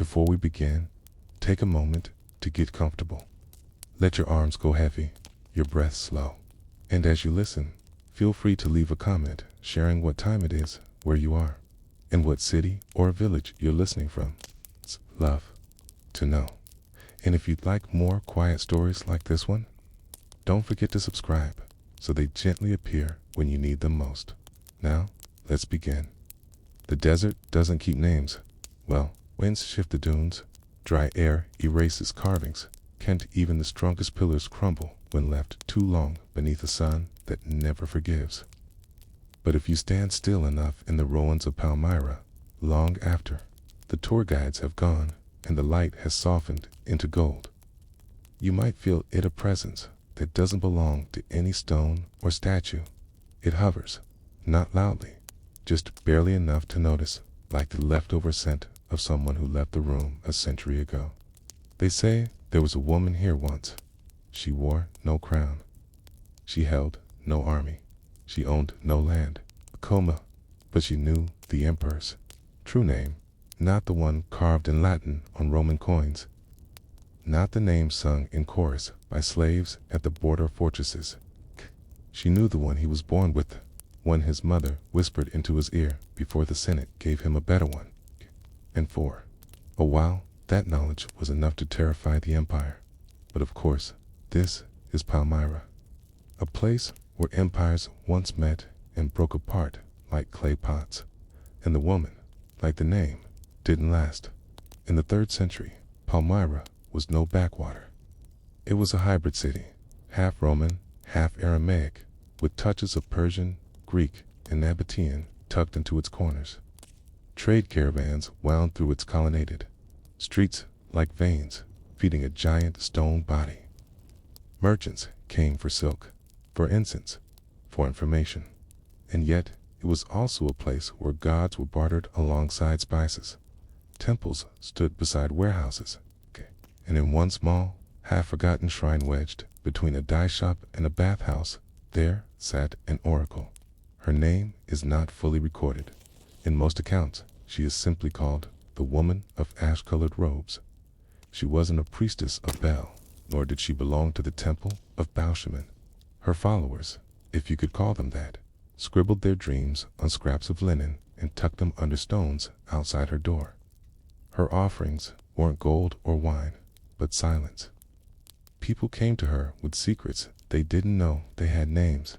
Before we begin, take a moment to get comfortable. Let your arms go heavy, your breath slow. And as you listen, feel free to leave a comment sharing what time it is, where you are, and what city or village you're listening from. It's love to know. And if you'd like more quiet stories like this one, don't forget to subscribe so they gently appear when you need them most. Now, let's begin. The desert doesn't keep names. Well, winds shift the dunes, dry air erases carvings. Can't even the strongest pillars crumble when left too long beneath a sun that never forgives. But if you stand still enough in the ruins of Palmyra, long after the tour guides have gone and the light has softened into gold, you might feel it a presence that doesn't belong to any stone or statue. It hovers, not loudly, just barely enough to notice, like the leftover scent of someone who left the room a century ago. They say there was a woman here once. She wore no crown. She held no army. She owned no land, a coma, but she knew the emperor's true name, not the one carved in Latin on Roman coins, not the name sung in chorus by slaves at the border fortresses. She knew the one he was born with, one his mother whispered into his ear before the Senate gave him a better one. And for a while, that knowledge was enough to terrify the empire. But of course, this is Palmyra, a place where empires once met and broke apart like clay pots. And the woman, like the name, didn't last. In the 3rd century, Palmyra was no backwater. It was a hybrid city, half Roman, half Aramaic, with touches of Persian, Greek, and Nabatean tucked into its corners. Trade caravans wound through its colonnaded streets like veins, feeding a giant stone body. Merchants came for silk, for incense, for information. And yet, it was also a place where gods were bartered alongside spices. Temples stood beside warehouses, and in one small, half-forgotten shrine wedged between a dye shop and a bathhouse, there sat an oracle. Her name is not fully recorded. In most accounts, she is simply called the Woman of Ash-Colored Robes. She wasn't a priestess of Bel, nor did she belong to the temple of Baal-Shaman. Her followers, if you could call them that, scribbled their dreams on scraps of linen and tucked them under stones outside her door. Her offerings weren't gold or wine, but silence. People came to her with secrets they didn't know, they had names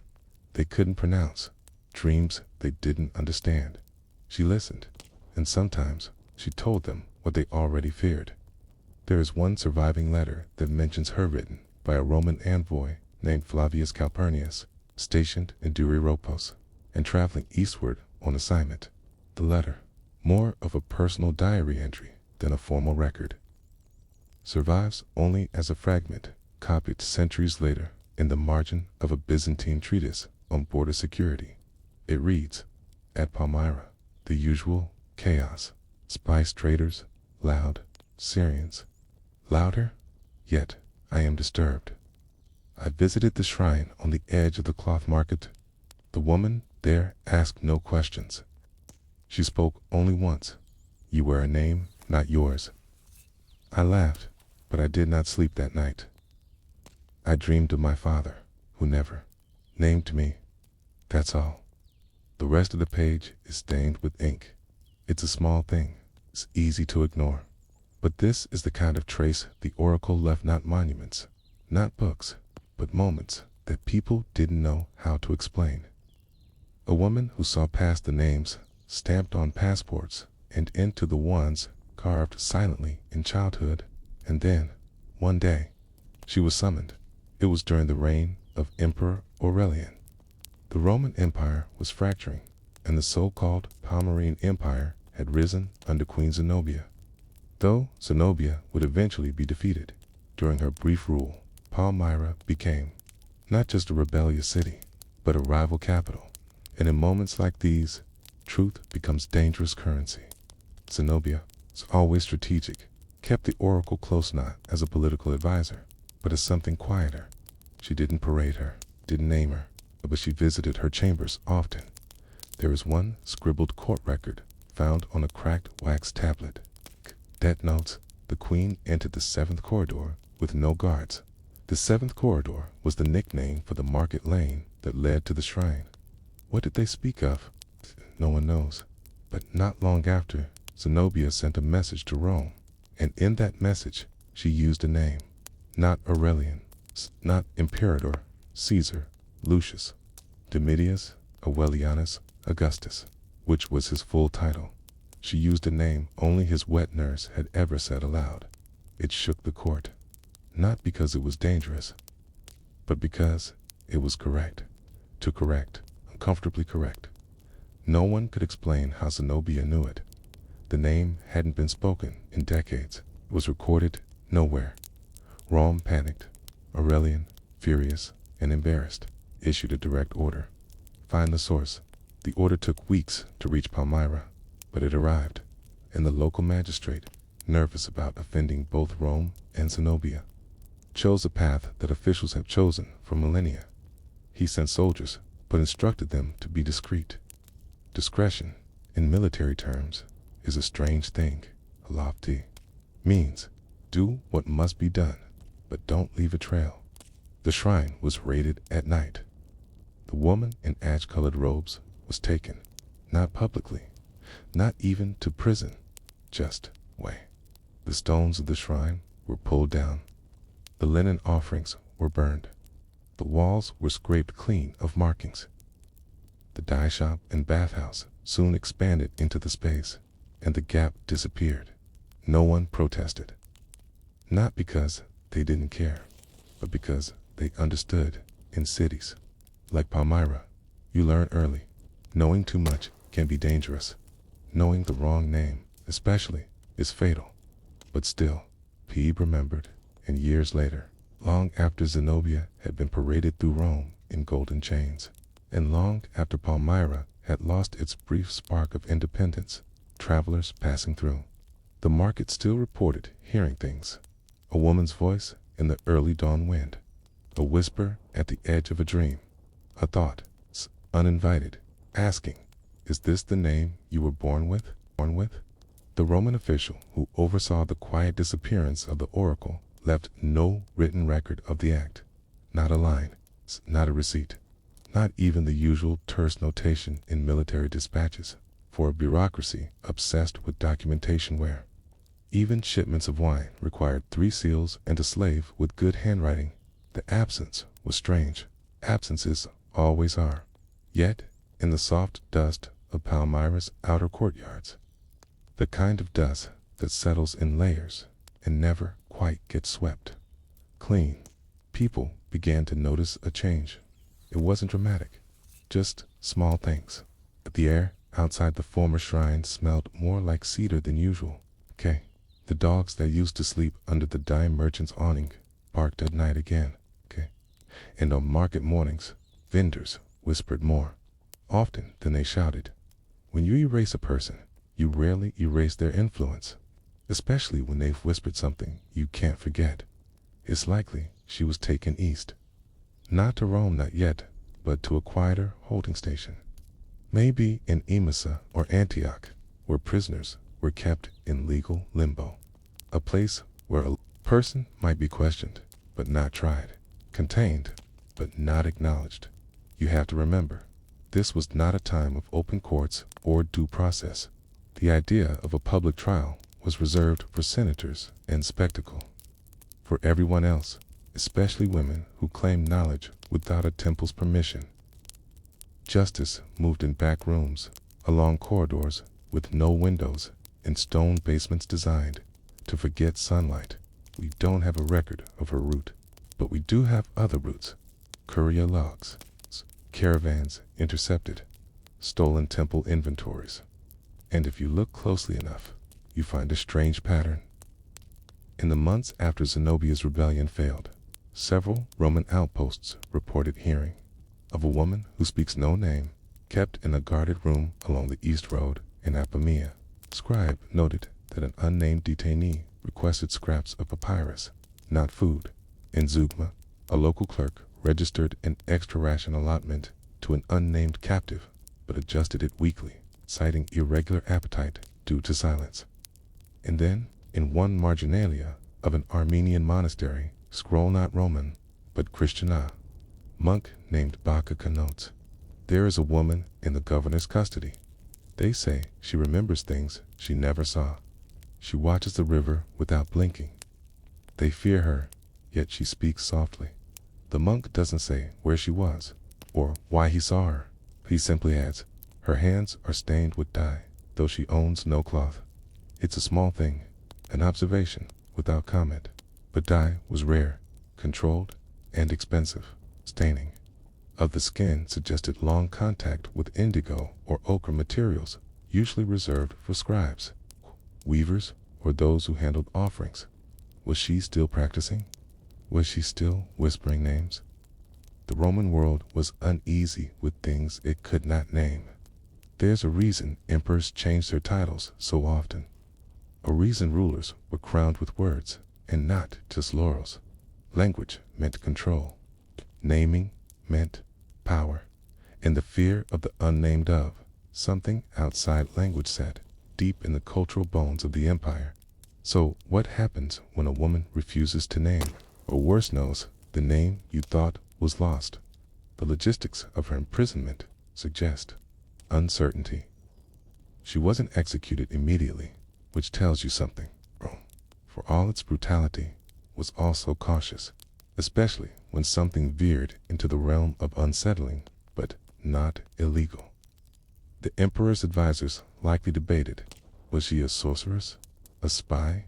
they couldn't pronounce, dreams they didn't understand. She listened, and sometimes she told them what they already feared. There is one surviving letter that mentions her written by a Roman envoy named Flavius Calpurnius, stationed in Duryropos and traveling eastward on assignment. The letter, more of a personal diary entry than a formal record, survives only as a fragment copied centuries later in the margin of a Byzantine treatise on border security. It reads, "At Palmyra, the usual chaos, spice traders, loud, Syrians, louder, yet I am disturbed. I visited the shrine on the edge of the cloth market. The woman there asked no questions. She spoke only once. You wear a name, not yours." I laughed, but I did not sleep that night. I dreamed of my father, who never named me. That's all. The rest of the page is stained with ink. It's a small thing. It's easy to ignore. But this is the kind of trace the oracle left, not monuments, not books, but moments that people didn't know how to explain. A woman who saw past the names stamped on passports and into the ones carved silently in childhood, and then, one day, she was summoned. It was during the reign of Emperor Aurelian. The Roman Empire was fracturing, and the so-called Palmyrene Empire had risen under Queen Zenobia. Though Zenobia would eventually be defeated, during her brief rule, Palmyra became not just a rebellious city, but a rival capital. And in moments like these, truth becomes dangerous currency. Zenobia was always strategic, kept the oracle close not as a political advisor, but as something quieter. She didn't parade her, didn't name her, but she visited her chambers often. There is one scribbled court record found on a cracked wax tablet. Death notes, the queen entered the seventh corridor with no guards. The seventh corridor was the nickname for the market lane that led to the shrine. What did they speak of? No one knows. But not long after, Zenobia sent a message to Rome, and in that message, she used a name. Not Aurelian, not Imperator, Caesar, Lucius, Domitius, Aurelianus, Augustus, which was his full title. She used a name only his wet nurse had ever said aloud. It shook the court, not because it was dangerous, but because it was correct. Too correct, uncomfortably correct. No one could explain how Zenobia knew it. The name hadn't been spoken in decades. It was recorded nowhere. Rome panicked. Aurelian, furious and embarrassed, issued a direct order. Find the source. The order took weeks to reach Palmyra, but it arrived, and the local magistrate, nervous about offending both Rome and Zenobia, chose a path that officials have chosen for millennia. He sent soldiers, but instructed them to be discreet. Discretion, in military terms, is a strange thing. Lofty means do what must be done, but don't leave a trail. The shrine was raided at night. The woman in ash-colored robes was taken, not publicly, not even to prison, just away. The stones of the shrine were pulled down. The linen offerings were burned. The walls were scraped clean of markings. The dye shop and bathhouse soon expanded into the space, and the gap disappeared. No one protested. Not because they didn't care, but because they understood. In cities like Palmyra, you learn early. Knowing too much can be dangerous. Knowing the wrong name, especially, is fatal. But still, Pebe remembered, and years later, long after Zenobia had been paraded through Rome in golden chains, and long after Palmyra had lost its brief spark of independence, travelers passing through the market still reported hearing things. A woman's voice in the early dawn wind, a whisper at the edge of a dream, a thought, uninvited, asking, "Is this the name you were born with?" The Roman official who oversaw the quiet disappearance of the oracle left no written record of the act. Not a line, not a receipt, not even the usual terse notation in military dispatches, for a bureaucracy obsessed with documentation where even shipments of wine required 3 seals and a slave with good handwriting. The absence was strange. Absences always are. Yet, in the soft dust of Palmyra's outer courtyards, the kind of dust that settles in layers and never quite gets swept clean, people began to notice a change. It wasn't dramatic, just small things. The air outside the former shrine smelled more like cedar than usual. The dogs that used to sleep under the dime merchant's awning barked at night again. And on market mornings, vendors whispered more often than they shouted. When you erase a person, you rarely erase their influence, especially when they've whispered something you can't forget. It's likely she was taken east. Not to Rome, not yet, but to a quieter holding station. Maybe in Emesa or Antioch, where prisoners were kept in legal limbo. A place where a person might be questioned, but not tried. Contained, but not acknowledged. You have to remember, this was not a time of open courts or due process. The idea of a public trial was reserved for senators and spectacle. For everyone else, especially women who claimed knowledge without a temple's permission, justice moved in back rooms, along corridors with no windows, in stone basements designed to forget sunlight. We don't have a record of her route, but we do have other routes. Courier logs, caravans intercepted, stolen temple inventories. And if you look closely enough, you find a strange pattern. In the months after Zenobia's rebellion failed, several Roman outposts reported hearing of a woman who speaks no name, kept in a guarded room along the East Road in Apamea. Scribe noted that an unnamed detainee requested scraps of papyrus, not food. In Zeugma, a local clerk registered an extra ration allotment to an unnamed captive, but adjusted it weekly, citing irregular appetite due to silence. And then In one marginalia of an Armenian monastery, scroll not Roman, but Christian monk named Baka connotes, there is a woman in the governor's custody. They say she remembers things she never saw. She watches the river without blinking. They fear her, yet she speaks softly. The monk doesn't say where she was, or why he saw her. He simply adds, her hands are stained with dye, though she owns no cloth. It's a small thing, an observation without comment, but dye was rare, controlled, and expensive. Staining of the skin suggested long contact with indigo or ochre materials, usually reserved for scribes, weavers, or those who handled offerings. Was she still practicing? Was she still whispering names? The Roman world was uneasy with things it could not name. There's a reason emperors changed their titles so often. A reason rulers were crowned with words, and not just laurels. Language meant control. Naming meant power. And the fear of the unnamed of, something outside language said, deep in the cultural bones of the empire. So what happens when a woman refuses to name, or worse knows, the name you thought was lost? The logistics of her imprisonment suggest uncertainty. She wasn't executed immediately, which tells you something. Rome, for all its brutality, was also cautious, especially when something veered into the realm of unsettling, but not illegal. The emperor's advisors likely debated, was she a sorceress, a spy,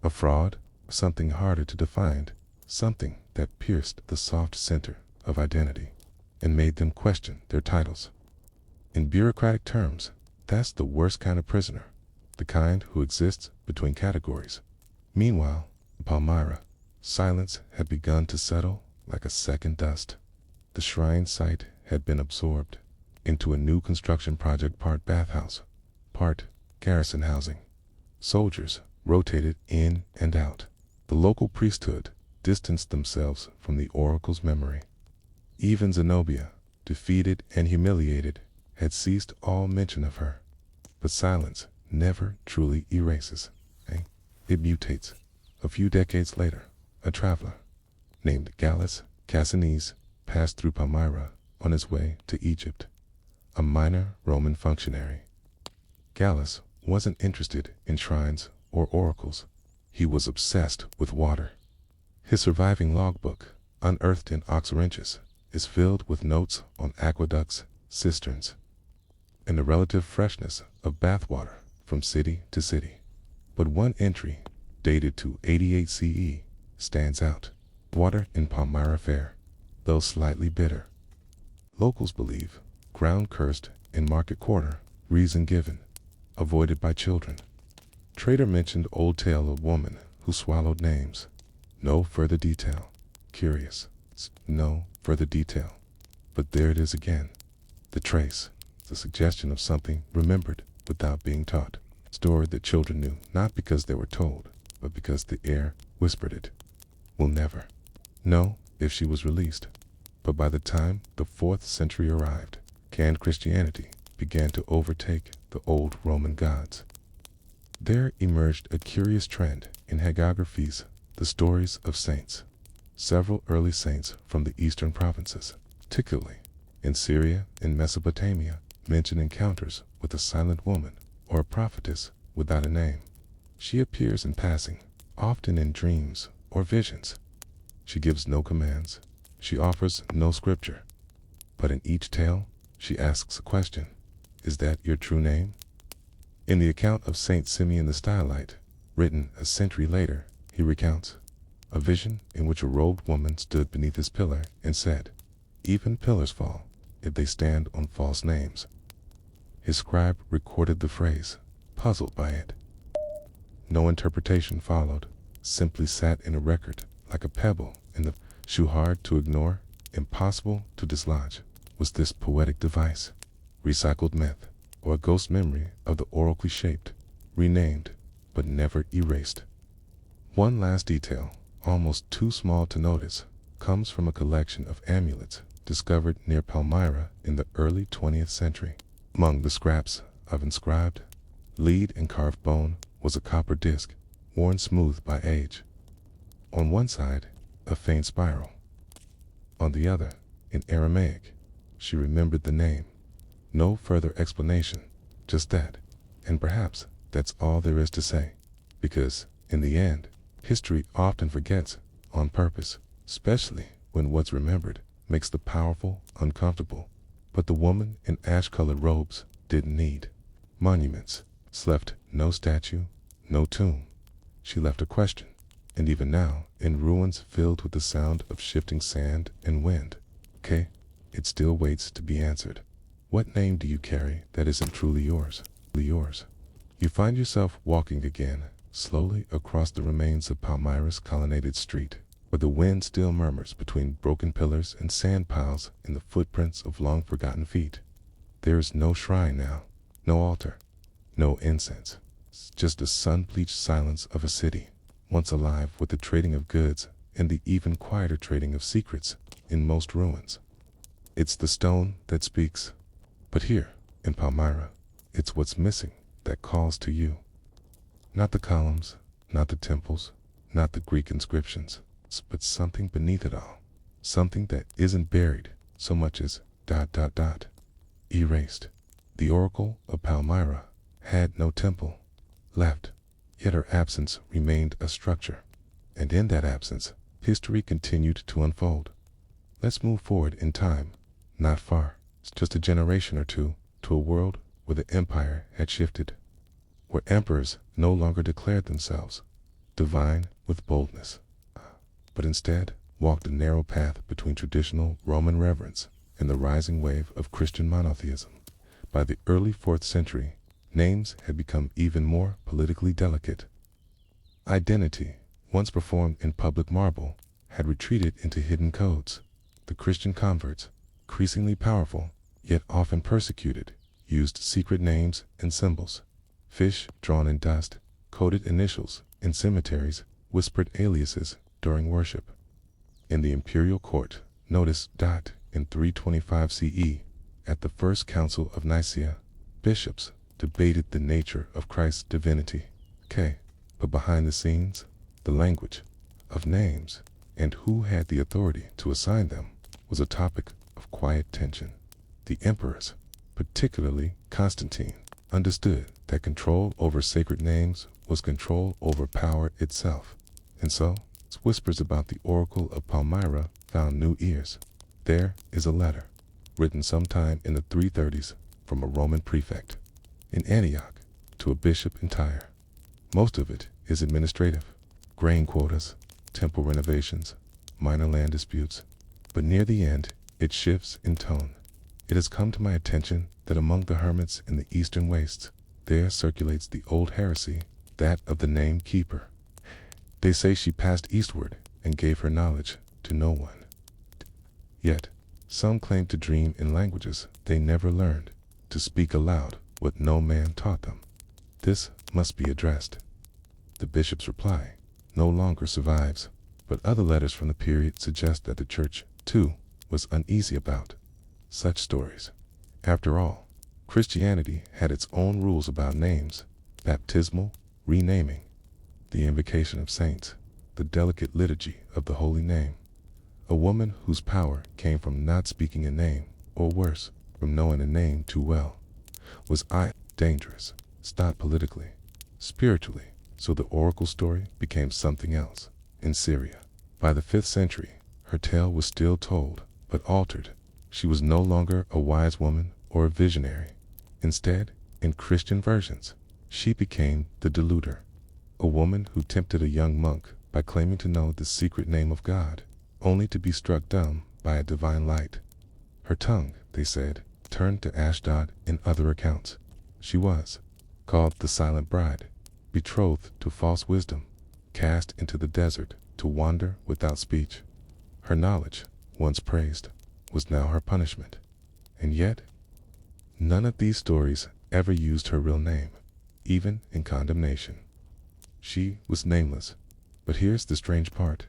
a fraud, or something harder to define, something that pierced the soft center of identity and made them question their titles. In bureaucratic terms, that's the worst kind of prisoner, the kind who exists between categories. Meanwhile, in Palmyra, silence had begun to settle like a second dust. The shrine site had been absorbed into a new construction project, part bathhouse, part garrison housing. Soldiers rotated in and out. The local priesthood distanced themselves from the oracle's memory. Even Zenobia, defeated and humiliated, had ceased all mention of her. But silence never truly erases. It mutates. A few decades later, a traveler named Gallus Cassinese passed through Palmyra on his way to Egypt, a minor Roman functionary. Gallus wasn't interested in shrines or oracles. He was obsessed with water. His surviving logbook, unearthed in Oxyrhynchus, is filled with notes on aqueducts, cisterns, and the relative freshness of bathwater from city to city. But one entry, dated to 88 CE, stands out. Water in Palmyra fair, though slightly bitter. Locals believe, ground cursed in market quarter, reason given, avoided by children. Trader mentioned old tale of woman who swallowed names. No further detail. Curious. No further detail. But there it is again. The trace, the suggestion of something remembered without being taught. Story that children knew, not because they were told, but because the air whispered it. We'll never know if she was released. But by the time the 4th century arrived, canned Christianity began to overtake the old Roman gods. There emerged a curious trend in hagiographies, the stories of saints. Several early saints from the eastern provinces, particularly in Syria and Mesopotamia, mention encounters with a silent woman or a prophetess without a name. She appears in passing, often in dreams or visions. She gives no commands. She offers no scripture. But in each tale, she asks a question. Is that your true name? In the account of Saint Simeon the Stylite, written a century later, he recounts a vision in which a robed woman stood beneath his pillar and said, even pillars fall if they stand on false names. His scribe recorded the phrase, puzzled by it. No interpretation followed, simply sat in a record like a pebble in the shoe, hard to ignore, impossible to dislodge. Was this poetic device, recycled myth, or a ghost memory of the oracally shaped, renamed, but never erased? One last detail, almost too small to notice, comes from a collection of amulets discovered near Palmyra in the early 20th century. Among the scraps of inscribed lead and carved bone was a copper disc, worn smooth by age. On one side, a faint spiral. On the other, in Aramaic. She remembered the name. No further explanation, just that. And perhaps that's all there is to say. Because, in the end, history often forgets, on purpose, especially when what's remembered makes the powerful uncomfortable. But the woman in ash-colored robes didn't need monuments. Left no statue, no tomb. She left a question, and even now, in ruins filled with the sound of shifting sand and wind, it still waits to be answered. What name do you carry that isn't truly yours? You find yourself walking again, slowly across the remains of Palmyra's colonnaded street, where the wind still murmurs between broken pillars and sand piles in the footprints of long-forgotten feet. There is no shrine now, no altar, no incense. It's just the sun-bleached silence of a city, once alive with the trading of goods and the even quieter trading of secrets in most ruins. It's the stone that speaks. But here, in Palmyra, it's what's missing that calls to you. Not the columns, not the temples, not the Greek inscriptions, but something beneath it all. Something that isn't buried so much as ... erased. The Oracle of Palmyra had no temple left, yet her absence remained a structure. And in that absence, history continued to unfold. Let's move forward in time, not far, just a generation or two, to a world where the empire had shifted, where emperors no longer declared themselves divine with boldness, but instead walked a narrow path between traditional Roman reverence and the rising wave of Christian monotheism. By the early 4th century, names had become even more politically delicate. Identity, once performed in public marble, had retreated into hidden codes. The Christian converts, increasingly powerful, yet often persecuted, used secret names and symbols. Fish drawn in dust, coded initials in cemeteries, whispered aliases during worship. In the imperial court, notice ... in 325 CE, at the First Council of Nicaea, bishops debated the nature of Christ's divinity. But behind the scenes, the language of names and who had the authority to assign them was a topic of quiet tension. The emperors, particularly Constantine, understood that control over sacred names was control over power itself. And so, whispers about the Oracle of Palmyra found new ears. There is a letter, written sometime in the 330s from a Roman prefect in Antioch to a bishop in Tyre. Most of it is administrative, grain quotas, temple renovations, minor land disputes. But near the end, it shifts in tone. It has come to my attention that among the hermits in the eastern wastes, there circulates the old heresy, that of the name keeper. They say she passed eastward and gave her knowledge to no one. Yet, some claim to dream in languages they never learned, to speak aloud what no man taught them. This must be addressed. The bishop's reply no longer survives, but other letters from the period suggest that the church, too, was uneasy about such stories. After all, Christianity had its own rules about names, baptismal, renaming, the invocation of saints, the delicate liturgy of the holy name. A woman whose power came from not speaking a name, or worse, from knowing a name too well, was dangerous, not politically, spiritually. So the oracle story became something else. In Syria, by the 5th century, her tale was still told, but altered. She was no longer a wise woman or a visionary. Instead, in Christian versions, she became the deluder, a woman who tempted a young monk by claiming to know the secret name of God, only to be struck dumb by a divine light. Her tongue, they said, turned to Ashdod in other accounts. She was called the Silent Bride, betrothed to false wisdom, cast into the desert to wander without speech. Her knowledge, once praised, was now her punishment. And yet, none of these stories ever used her real name, even in condemnation. She was nameless. But here's the strange part.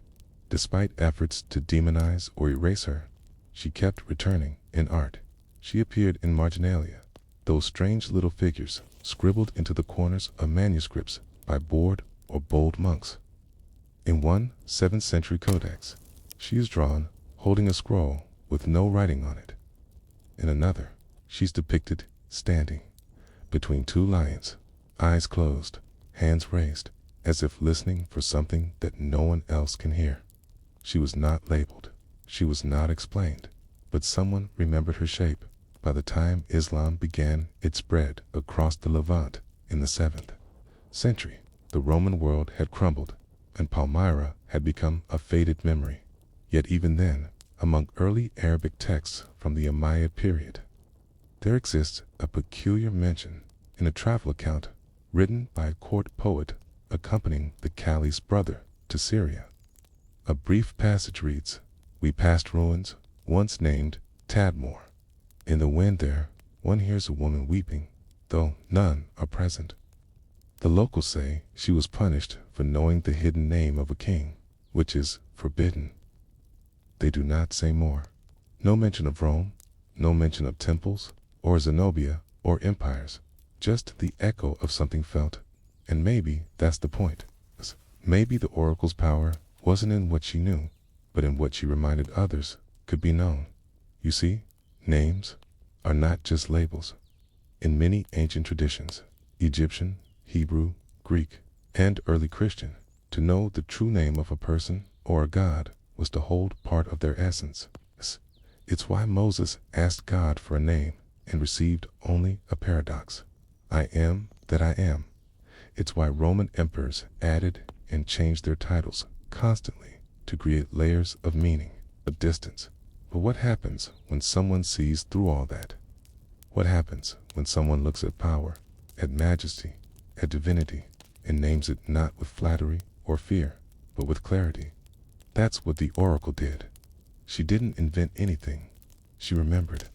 Despite efforts to demonize or erase her, she kept returning in art. She appeared in marginalia, those strange little figures scribbled into the corners of manuscripts by bored or bold monks. In one 7th century codex, she is drawn holding a scroll with no writing on it. In another, she's depicted standing between two lions, eyes closed, hands raised, as if listening for something that no one else can hear. She was not labeled, she was not explained, but someone remembered her shape. By the time Islam began its spread across the Levant in the 7th century, the Roman world had crumbled, and Palmyra had become a faded memory. Yet even then, among early Arabic texts from the Umayyad period, there exists a peculiar mention in a travel account written by a court poet accompanying the caliph's brother to Syria. A brief passage reads, "We passed ruins once named Tadmor. In the wind there, one hears a woman weeping, though none are present. The locals say she was punished for knowing the hidden name of a king, which is forbidden." They do not say more. No mention of Rome, no mention of temples, or Zenobia, or empires, just the echo of something felt. And maybe that's the point. Maybe the oracle's power wasn't in what she knew, but in what she reminded others could be known. You see, names are not just labels. In many ancient traditions, Egyptian, Hebrew, Greek, and early Christian, to know the true name of a person or a god was to hold part of their essence. It's why Moses asked God for a name and received only a paradox. I am that I am. It's why Roman emperors added and changed their titles constantly to create layers of meaning, of distance. But what happens when someone sees through all that? What happens when someone looks at power, at majesty, at divinity, and names it not with flattery or fear, but with clarity? That's what the oracle did. She didn't invent anything. She remembered.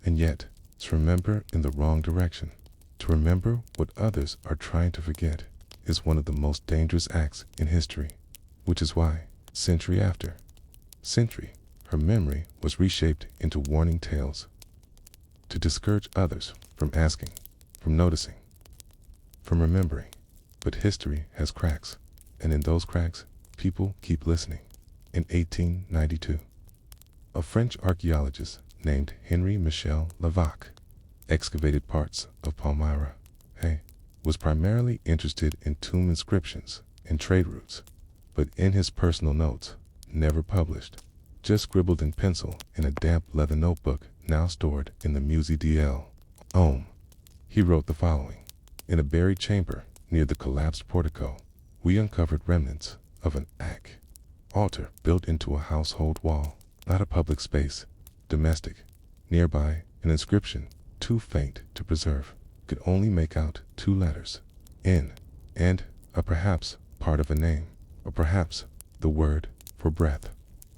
And yet, to remember in the wrong direction, to remember what others are trying to forget, is one of the most dangerous acts in history. Which is why, century after century, her memory was reshaped into warning tales to discourage others from asking, from noticing, from remembering. But history has cracks, and in those cracks, people keep listening. In 1892, a French archaeologist named Henri Michel Levaque excavated parts of Palmyra. Was primarily interested in tomb inscriptions and trade routes, but in his personal notes, never published, just scribbled in pencil in a damp leather notebook now stored in the Musée d'Oom, he wrote the following: "In a buried chamber near the collapsed portico, we uncovered remnants of an altar built into a household wall, not a public space, domestic. Nearby, an inscription, too faint to preserve, could only make out 2 letters, N, and a perhaps part of a name, or perhaps the word for breath.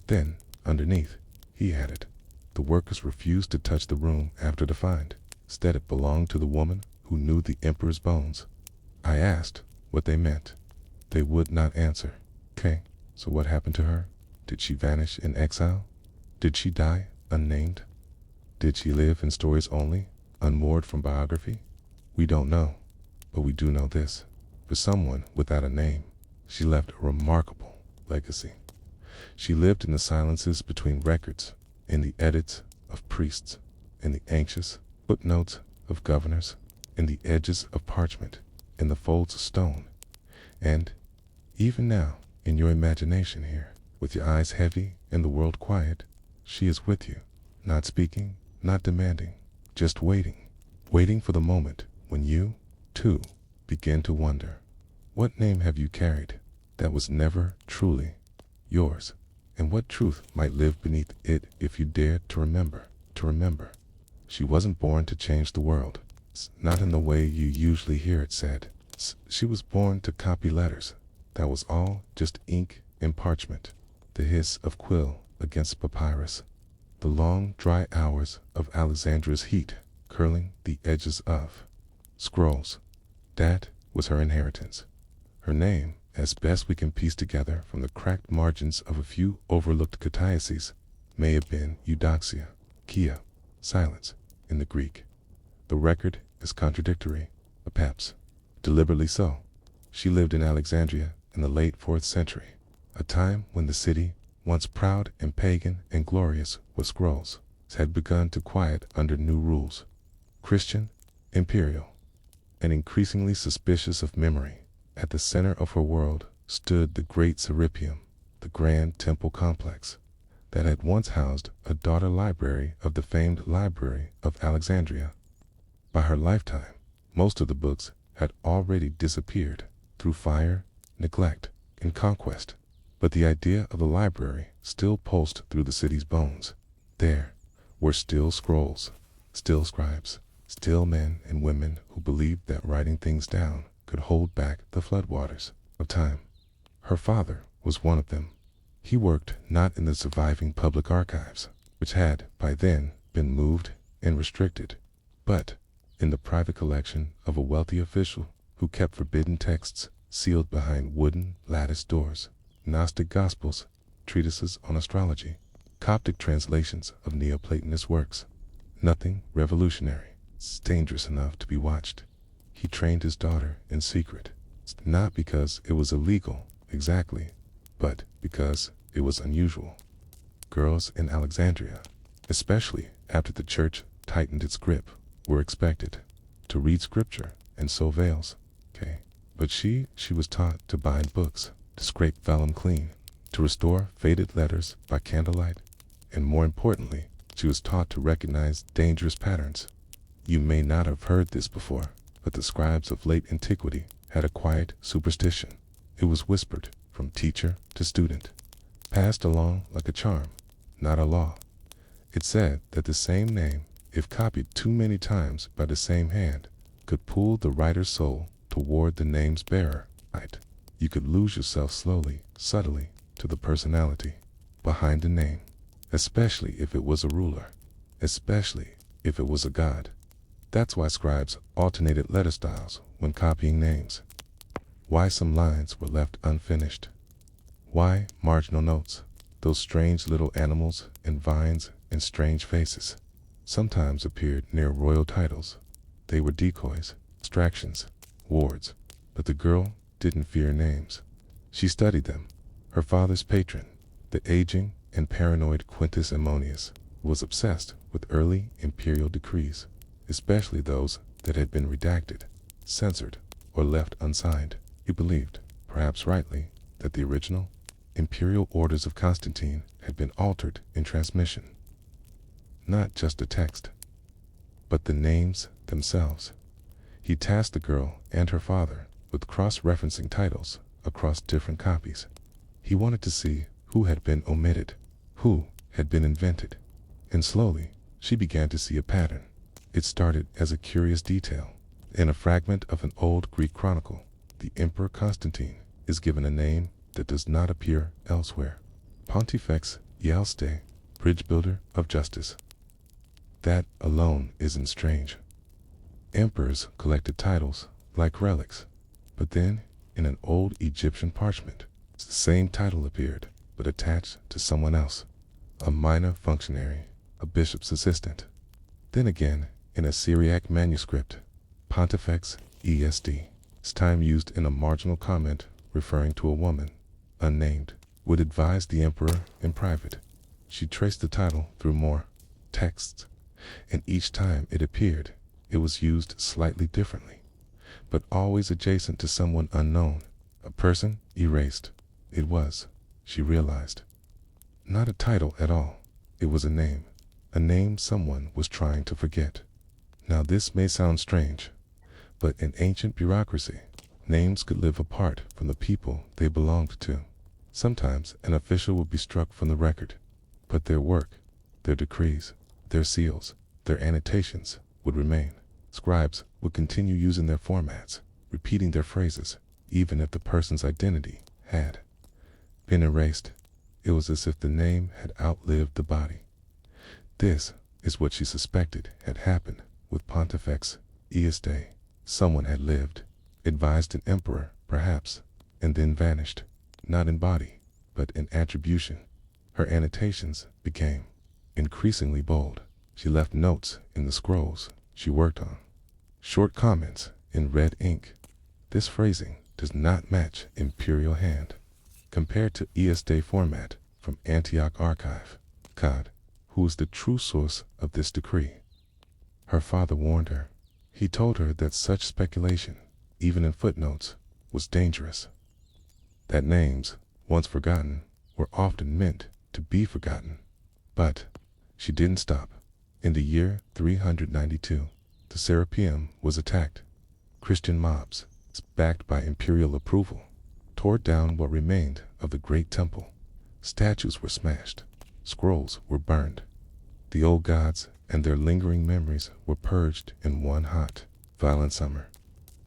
Then, underneath, he added, the workers refused to touch the room after the find. Instead, it belonged to the woman who knew the emperor's bones. I asked what they meant. They would not answer. So what happened to her? Did she vanish in exile? Did she die unnamed? Did she live in stories only, unmoored from biography? We don't know, but we do know this. For someone without a name, she left a remarkable legacy. She lived in the silences between records, in the edits of priests, in the anxious footnotes of governors, in the edges of parchment, in the folds of stone, and even now, in your imagination here, with your eyes heavy and the world quiet, she is with you, not speaking, not demanding, just waiting for the moment when you, too, begin to wonder, what name have you carried that was never truly yours, and what truth might live beneath it if you dared to remember. She wasn't born to change the world, not in the way you usually hear it said. She was born to copy letters. That was all just ink and parchment, the hiss of quill against papyrus, the long dry hours of Alexandra's heat curling the edges of scrolls. That was her inheritance. Her name, as best we can piece together from the cracked margins of a few overlooked catases, may have been Eudoxia, Kia, silence, in the Greek. The record is contradictory, perhaps deliberately so. She lived in Alexandria in the late 4th century, a time when the city, once proud and pagan and glorious with scrolls, had begun to quiet under new rules, Christian, imperial, and increasingly suspicious of memory. At the center of her world stood the great Serapeum, the grand temple complex that had once housed a daughter library of the famed Library of Alexandria. By her lifetime, most of the books had already disappeared through fire, neglect, and conquest. But the idea of the library still pulsed through the city's bones. There were still scrolls, still scribes, still men and women who believed that writing things down could hold back the floodwaters of time. Her father was one of them. He worked not in the surviving public archives, which had by then been moved and restricted, but in the private collection of a wealthy official who kept forbidden texts sealed behind wooden lattice doors, Gnostic Gospels, treatises on astrology, Coptic translations of Neoplatonist works. Nothing revolutionary, dangerous enough to be watched. He trained his daughter in secret, not because it was illegal, exactly, but because it was unusual. Girls in Alexandria, especially after the church tightened its grip, were expected to read scripture and sew veils. But she was taught to bind books, to scrape vellum clean, to restore faded letters by candlelight, and more importantly, she was taught to recognize dangerous patterns. You may not have heard this before, but the scribes of late antiquity had a quiet superstition. It was whispered from teacher to student, passed along like a charm, not a law. It said that the same name, if copied too many times by the same hand, could pull the writer's soul toward the name's bearer. You could lose yourself slowly, subtly, to the personality behind the name, especially if it was a ruler, especially if it was a god. That's why scribes alternated letter styles when copying names. Why some lines were left unfinished. Why marginal notes, those strange little animals and vines and strange faces, sometimes appeared near royal titles. They were decoys, distractions, wards. But the girl didn't fear names. She studied them. Her father's patron, the aging and paranoid Quintus Ammonius, was obsessed with early imperial decrees, especially those that had been redacted, censored, or left unsigned. He believed, perhaps rightly, that the original imperial orders of Constantine had been altered in transmission. Not just the text, but the names themselves. He tasked the girl and her father with cross-referencing titles across different copies. He wanted to see who had been omitted, who had been invented. And slowly, she began to see a pattern. It started as a curious detail. In a fragment of an old Greek chronicle, the Emperor Constantine is given a name that does not appear elsewhere. Pontifex Ialste, bridge builder of justice. That alone isn't strange. Emperors collected titles like relics, but then, in an old Egyptian parchment, the same title appeared, but attached to someone else, a minor functionary, a bishop's assistant. Then again, in a Syriac manuscript, Pontifex ESD, this time used in a marginal comment referring to a woman, unnamed, would advise the emperor in private. She traced the title through more texts, and each time it appeared, it was used slightly differently, but always adjacent to someone unknown, a person erased. It was, she realized, not a title at all. It was a name someone was trying to forget. Now this may sound strange, but in ancient bureaucracy, names could live apart from the people they belonged to. Sometimes an official would be struck from the record, but their work, their decrees, their seals, their annotations would remain. Scribes would continue using their formats, repeating their phrases, even if the person's identity had been erased. It was as if the name had outlived the body. This is what she suspected had happened with Pontifex Iesde. Someone had lived, advised an emperor, perhaps, and then vanished, not in body, but in attribution. Her annotations became increasingly bold. She left notes in the scrolls she worked on, short comments in red ink. This phrasing does not match Imperial Hand. Compared to ESD format from Antioch Archive, God, who is the true source of this decree. Her father warned her. He told her that such speculation, even in footnotes, was dangerous. That names, once forgotten, were often meant to be forgotten. But she didn't stop. In the year 392, the Serapeum was attacked. Christian mobs, backed by imperial approval, tore down what remained of the great temple. Statues were smashed. Scrolls were burned. The old gods and their lingering memories were purged in one hot, violent summer.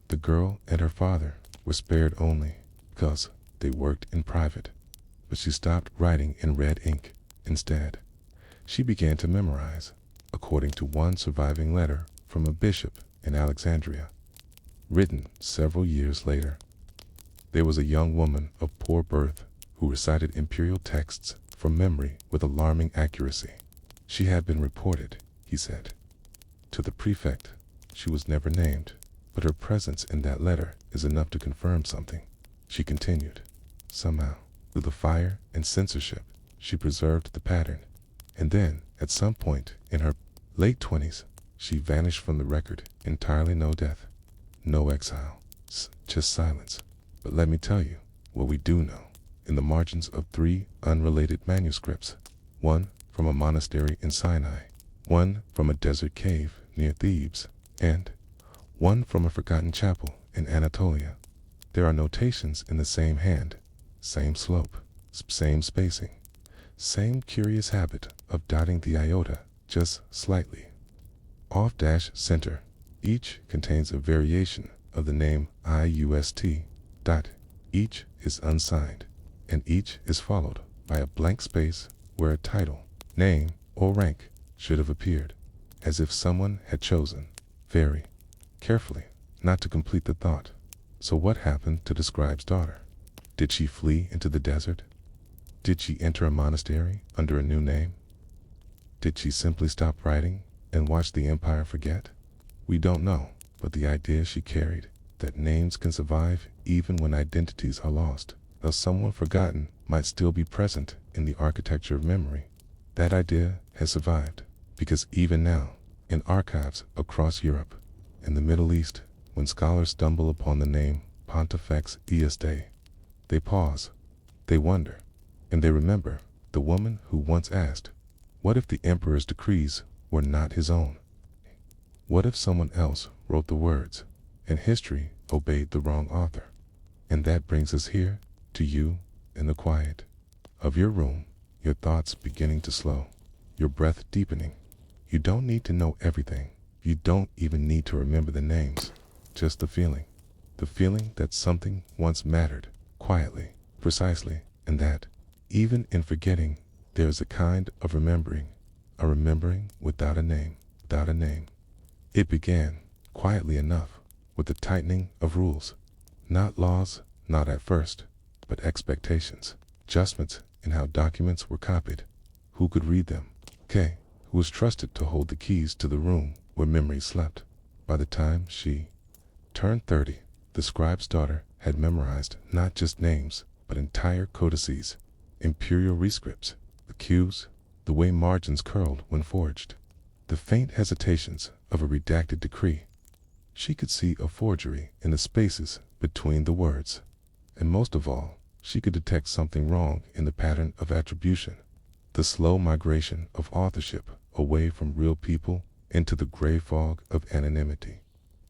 The girl and her father were spared only because they worked in private. But she stopped writing in red ink. Instead, she began to memorize, according to one surviving letter from a bishop in Alexandria, written several years later. There was a young woman of poor birth who recited imperial texts from memory with alarming accuracy. She had been reported, he said, to the prefect. She was never named, but her presence in that letter is enough to confirm something. She continued. Somehow, through the fire and censorship, she preserved the pattern. And then, at some point in her late 20s, she vanished from the record entirely. No death, no exile, just silence. But let me tell you what we do know. In the margins of 3 unrelated manuscripts, one from a monastery in Sinai, one from a desert cave near Thebes, and one from a forgotten chapel in Anatolia, there are notations in the same hand, same slope, same spacing, same curious habit of dotting the iota just slightly. Off-center, each contains a variation of the name IUST. Each is unsigned, and each is followed by a blank space where a title, name, or rank should have appeared, as if someone had chosen, very carefully, not to complete the thought. So what happened to the scribe's daughter? Did she flee into the desert? Did she enter a monastery under a new name? Did she simply stop writing and watch the empire forget? We don't know, but the idea she carried, that names can survive even when identities are lost, though someone forgotten might still be present in the architecture of memory, that idea has survived, because even now, in archives across Europe and the Middle East, when scholars stumble upon the name Pontifex Iuste, they pause, they wonder, and they remember the woman who once asked, what if the emperor's decrees were not his own? What if someone else wrote the words, and history obeyed the wrong author? And that brings us here, to you, in the quiet of your room, your thoughts beginning to slow, your breath deepening. You don't need to know everything. You don't even need to remember the names. Just the feeling that something once mattered, quietly, precisely, and that, even in forgetting, there is a kind of remembering, a remembering without a name, without a name. It began, quietly enough, with the tightening of rules. Not laws, not at first, but expectations, adjustments in how documents were copied, who could read them. Kay, who was trusted to hold the keys to the room where memory slept. By the time she turned 30, the scribe's daughter had memorized not just names, but entire codices, imperial rescripts, the cues, the way margins curled when forged, the faint hesitations of a redacted decree. She could see a forgery in the spaces between the words, and most of all, she could detect something wrong in the pattern of attribution, the slow migration of authorship away from real people into the gray fog of anonymity.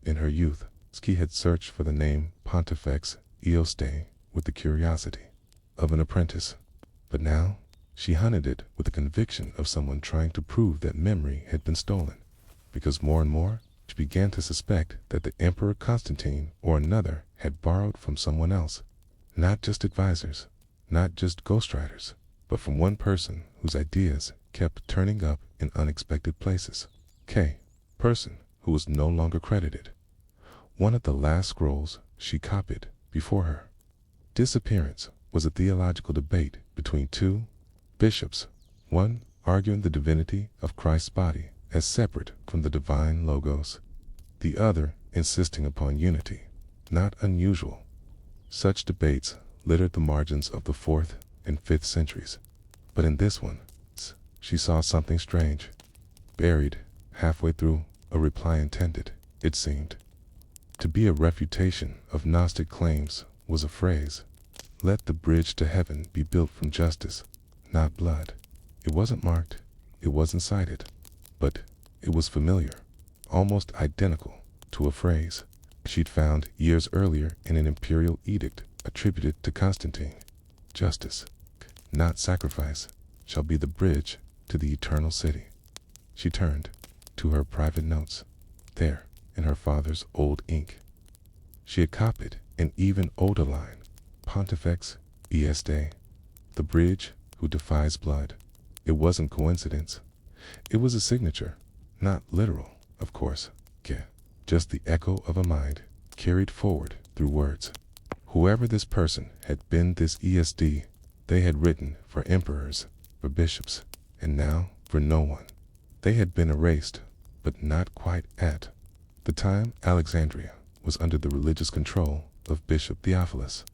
In her youth, Ski had searched for the name Pontifex Iuste with the curiosity of an apprentice, but now she hunted it with the conviction of someone trying to prove that memory had been stolen, because more and more she began to suspect that the Emperor Constantine or another had borrowed from someone else, not just advisors, not just ghostwriters, but from one person whose ideas kept turning up in unexpected places. K. Person who was no longer credited. One of the last scrolls she copied before her. Disappearance was a theological debate between two bishops, one arguing the divinity of Christ's body as separate from the divine logos, the other insisting upon unity. Not unusual. Such debates littered the margins of the 4th and 5th centuries. But in this one, she saw something strange. Buried halfway through a reply intended, it seemed, to be a refutation of Gnostic claims, was a phrase: "Let the bridge to heaven be built from justice, not blood." It wasn't marked, it wasn't cited, but it was familiar, almost identical to a phrase she'd found years earlier in an imperial edict attributed to Constantine. "Justice, not sacrifice, shall be the bridge to the eternal city." She turned to her private notes. There, in her father's old ink, she had copied an even older line: "Pontifex Est, the bridge who defies blood." It wasn't coincidence. It was a signature, not literal, of course, just the echo of a mind carried forward through words. Whoever this person had been, this ESD, they had written for emperors, for bishops, and now for no one. They had been erased, but not quite at the time. Alexandria was under the religious control of Bishop Theophilus,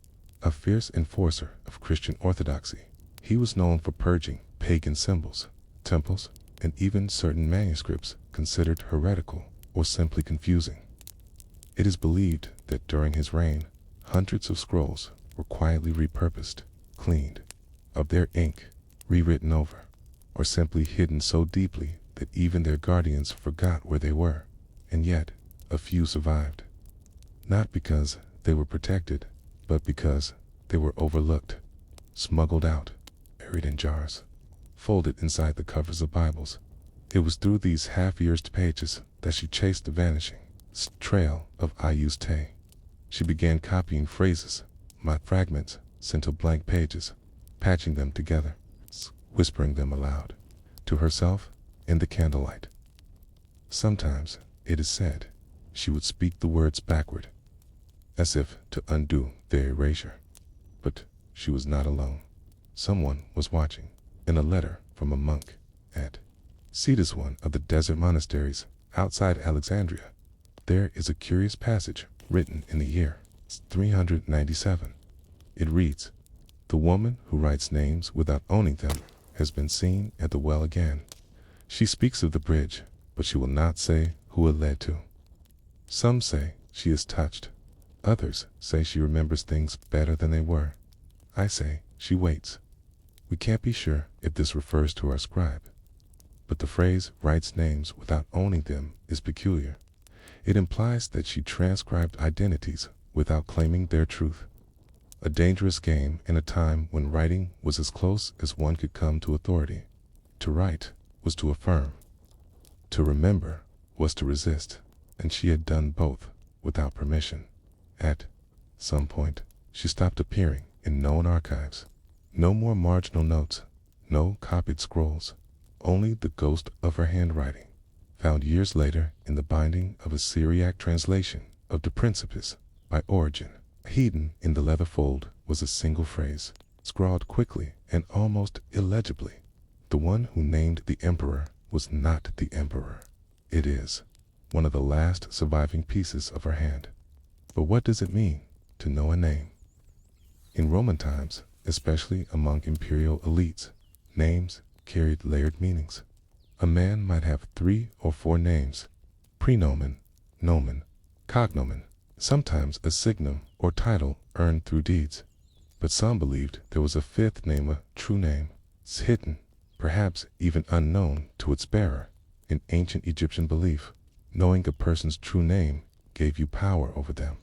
a fierce enforcer of Christian orthodoxy. He was known for purging pagan symbols, temples, and even certain manuscripts considered heretical or simply confusing. It is believed that during his reign, hundreds of scrolls were quietly repurposed, cleaned of their ink, rewritten over, or simply hidden so deeply that even their guardians forgot where they were. And yet, a few survived. Not because they were protected, but because they were overlooked, smuggled out, buried in jars, folded inside the covers of Bibles. It was through these half-yearsed pages that she chased the vanishing trail of Ius Te. She began copying phrases, fragments sent to blank pages, patching them together, whispering them aloud to herself in the candlelight. Sometimes, it is said, she would speak the words backward, as if to undo their erasure. But she was not alone. Someone was watching. In a letter from a monk at Cetus, one of the desert monasteries outside Alexandria, there is a curious passage written in the year 397. It reads, "The woman who writes names without owning them has been seen at the well again. She speaks of the bridge, but she will not say who it led to. Some say she is touched. Others say she remembers things better than they were. I say she waits." We can't be sure if this refers to our scribe, but the phrase "writes names without owning them" is peculiar. It implies that she transcribed identities without claiming their truth. A dangerous game in a time when writing was as close as one could come to authority. To write was to affirm. To remember was to resist, and she had done both without permission. At some point, she stopped appearing in known archives. No more marginal notes, no copied scrolls, only the ghost of her handwriting, found years later in the binding of a Syriac translation of De Principis by Origen. Hidden in the leather fold was a single phrase, scrawled quickly and almost illegibly. The one who named the emperor was not the emperor. It is one of the last surviving pieces of her hand. But what does it mean to know a name? In Roman times, especially among imperial elites, names carried layered meanings. A man might have 3 or 4 names: prenomen, nomen, cognomen, sometimes a signum or title earned through deeds. But some believed there was a 5th name, a true name, hidden, perhaps even unknown to its bearer. In ancient Egyptian belief, knowing a person's true name gave you power over them.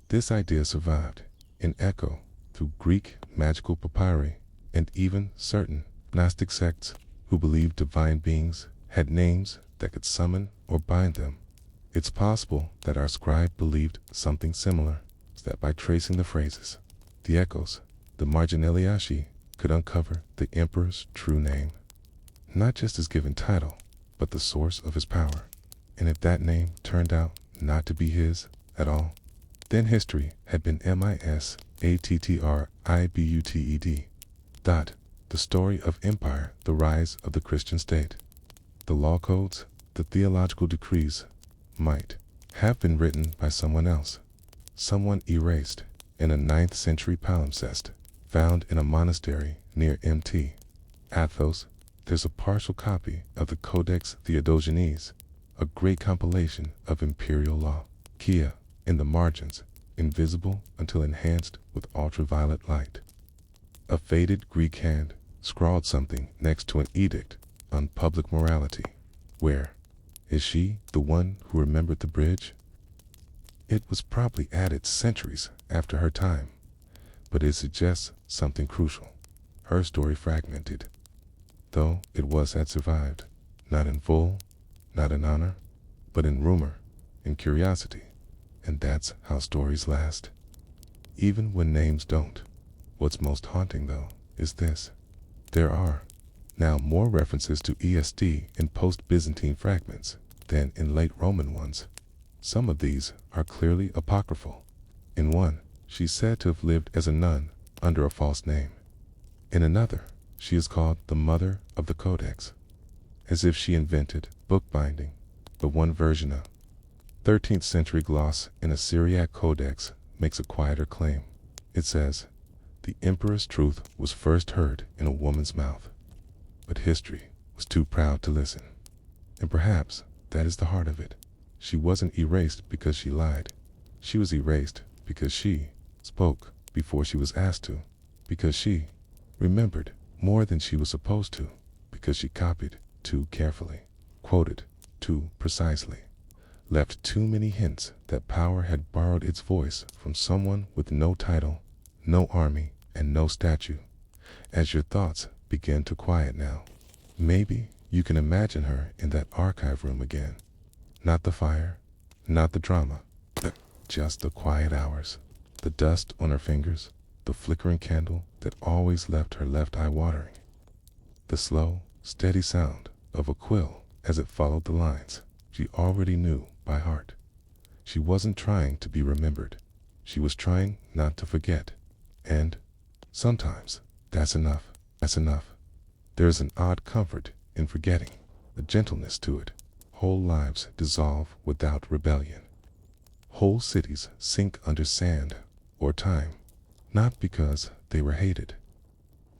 This idea survived in echo through Greek magical papyri and even certain Gnostic sects who believed divine beings had names that could summon or bind them. It's possible that our scribe believed something similar, that by tracing the phrases, the echoes, the marginalia, could uncover the emperor's true name, not just his given title, but the source of his power. And if that name turned out not to be his at all, then history had been misattributed. The story of empire, the rise of the Christian state. The law codes, the theological decrees, might have been written by someone else, someone erased, in a 9th century palimpsest found in a monastery near Mt. Athos. There's a partial copy of the Codex Theodogenes, a great compilation of imperial law. Kia, in the margins, invisible until enhanced with ultraviolet light. A faded Greek hand scrawled something next to an edict on public morality. Where? Is she the one who remembered the bridge? It was probably added centuries after her time, but it suggests something crucial. Her story fragmented, though it had survived, not in full, not in honor, but in rumor, in curiosity. And that's how stories last, even when names don't. What's most haunting, though, is this. There are now more references to ESD in post-Byzantine fragments than in late Roman ones. Some of these are clearly apocryphal. In one, she's said to have lived as a nun under a false name. In another, she is called the mother of the Codex, as if she invented bookbinding, the one version of 13th century gloss in a Syriac codex makes a quieter claim. It says, the emperor's truth was first heard in a woman's mouth, but history was too proud to listen. And perhaps that is the heart of it. She wasn't erased because she lied. She was erased because she spoke before she was asked to, because she remembered more than she was supposed to, because she copied too carefully, quoted too precisely, left too many hints that power had borrowed its voice from someone with no title, no army, and no statue. As your thoughts begin to quiet now, maybe you can imagine her in that archive room again. Not the fire, not the drama, just the quiet hours, the dust on her fingers, the flickering candle that always left her left eye watering, the slow, steady sound of a quill as it followed the lines she already knew by heart. She wasn't trying to be remembered. She was trying not to forget. And sometimes that's enough. That's enough. There's an odd comfort in forgetting, a gentleness to it. Whole lives dissolve without rebellion. Whole cities sink under sand or time, not because they were hated,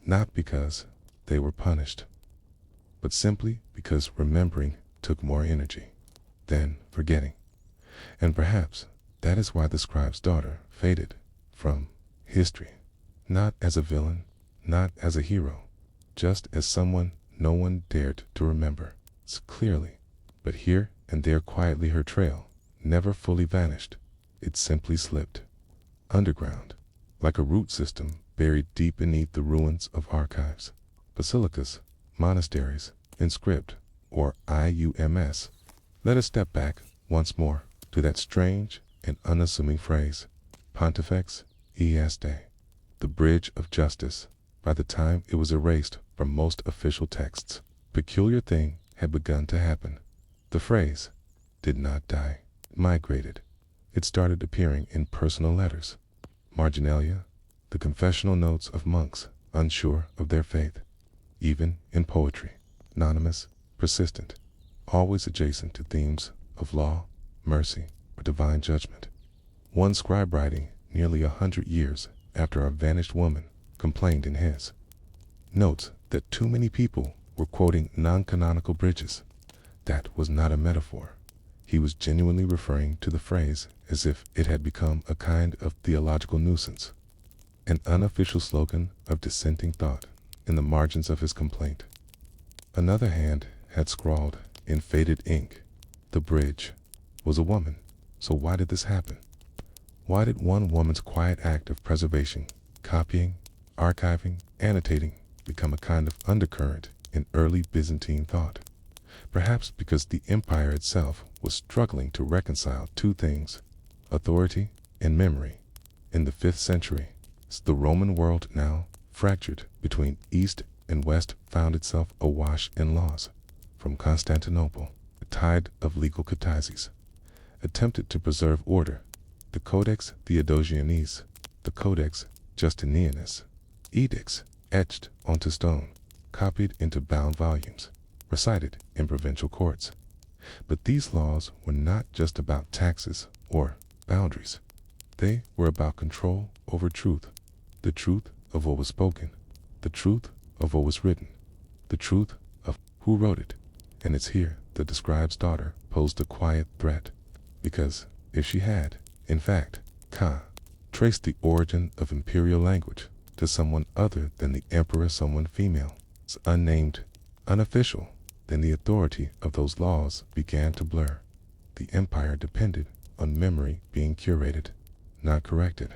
not because they were punished, but simply because remembering took more energy than forgetting. And perhaps that is why the scribe's daughter faded from history, not as a villain, not as a hero, just as someone no one dared to remember clearly. But here and there quietly her trail never fully vanished. It simply slipped underground, like a root system buried deep beneath the ruins of archives, basilicas, monasteries, inscript, or IUMS. Let us step back once more to that strange and unassuming phrase, Pontifex Est, the bridge of justice. By the time it was erased from most official texts, peculiar thing had begun to happen. The phrase did not die, migrated. It started appearing in personal letters, marginalia, the confessional notes of monks unsure of their faith, even in poetry, anonymous, persistent, always adjacent to themes of law, mercy, or divine judgment. One scribe writing nearly 100 years after a vanished woman complained in his notes that too many people were quoting non-canonical bridges. That was not a metaphor. He was genuinely referring to the phrase as if it had become a kind of theological nuisance, an unofficial slogan of dissenting thought in the margins of his complaint. Another hand had scrawled in faded ink, the bridge was a woman. So why did this happen? Why did one woman's quiet act of preservation, copying, archiving, annotating, become a kind of undercurrent in early Byzantine thought? Perhaps because the empire itself was struggling to reconcile two things, authority and memory. In the 5th century, the Roman world, now fractured between East and West, found itself awash in laws. From Constantinople, a tide of legal catazes attempted to preserve order. The Codex Theodogenes, the Codex Justinianus, edicts etched onto stone, copied into bound volumes, recited in provincial courts. But these laws were not just about taxes or boundaries. They were about control over truth, the truth of what was spoken, the truth of what was written, the truth of who wrote it. And it's here that the scribe's daughter posed a quiet threat, because if she had, in fact, traced the origin of imperial language to someone other than the emperor, someone female, unnamed, unofficial, then the authority of those laws began to blur. The empire depended on memory being curated, not corrected,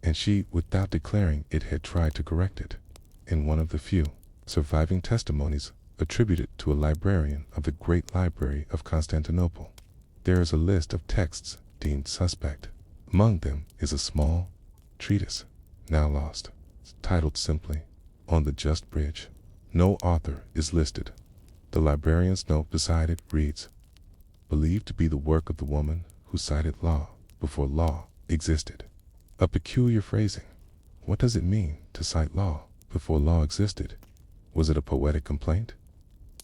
and she, without declaring it, had tried to correct it. In one of the few surviving testimonies attributed to a librarian of the Great Library of Constantinople, there is a list of texts deemed suspect. Among them is a small treatise, now lost, titled simply, On the Just Bridge. No author is listed. The librarian's note beside it reads, believed to be the work of the woman who cited law before law existed. A peculiar phrasing. What does it mean to cite law before law existed? Was it a poetic complaint?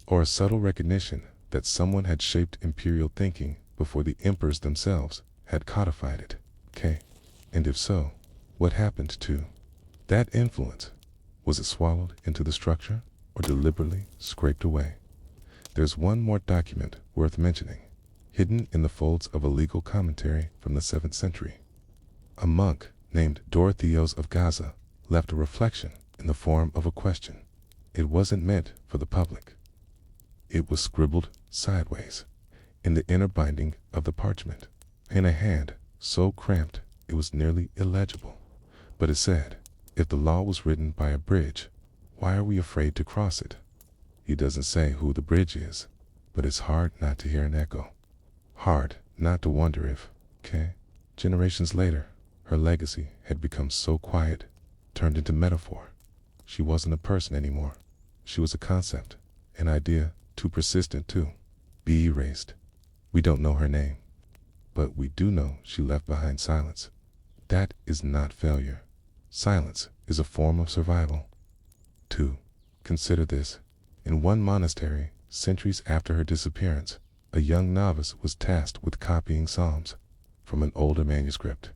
Or a subtle recognition that someone had shaped imperial thinking before the emperors themselves had codified it? And if so, what happened to that influence? Was it swallowed into the structure or deliberately scraped away? There's one more document worth mentioning, hidden in the folds of a legal commentary from the 7th century. A monk named Dorotheos of Gaza left a reflection in the form of a question. It wasn't meant for the public. It was scribbled sideways in the inner binding of the parchment, in a hand so cramped it was nearly illegible. But it said, if the law was written by a bridge, why are we afraid to cross it? He doesn't say who the bridge is, but it's hard not to hear an echo. Hard not to wonder if, generations later, her legacy had become so quiet, turned into metaphor. She wasn't a person anymore. She was a concept, an idea too persistent to be erased. We don't know her name, but we do know she left behind silence. That is not failure. Silence is a form of survival. 2. Consider this. In one monastery, centuries after her disappearance, a young novice was tasked with copying psalms from an older manuscript.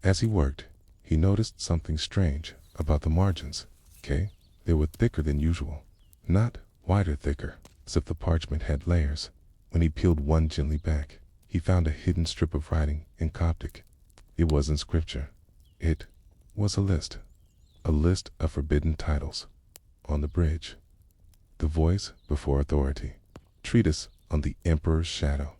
As he worked, he noticed something strange about the margins. They were thicker than usual, not wider thicker, as if the parchment had layers. When he peeled one gently back, he found a hidden strip of writing in Coptic. It wasn't scripture. It was a list of forbidden titles. On the bridge, the voice before authority, treatise on the emperor's shadow.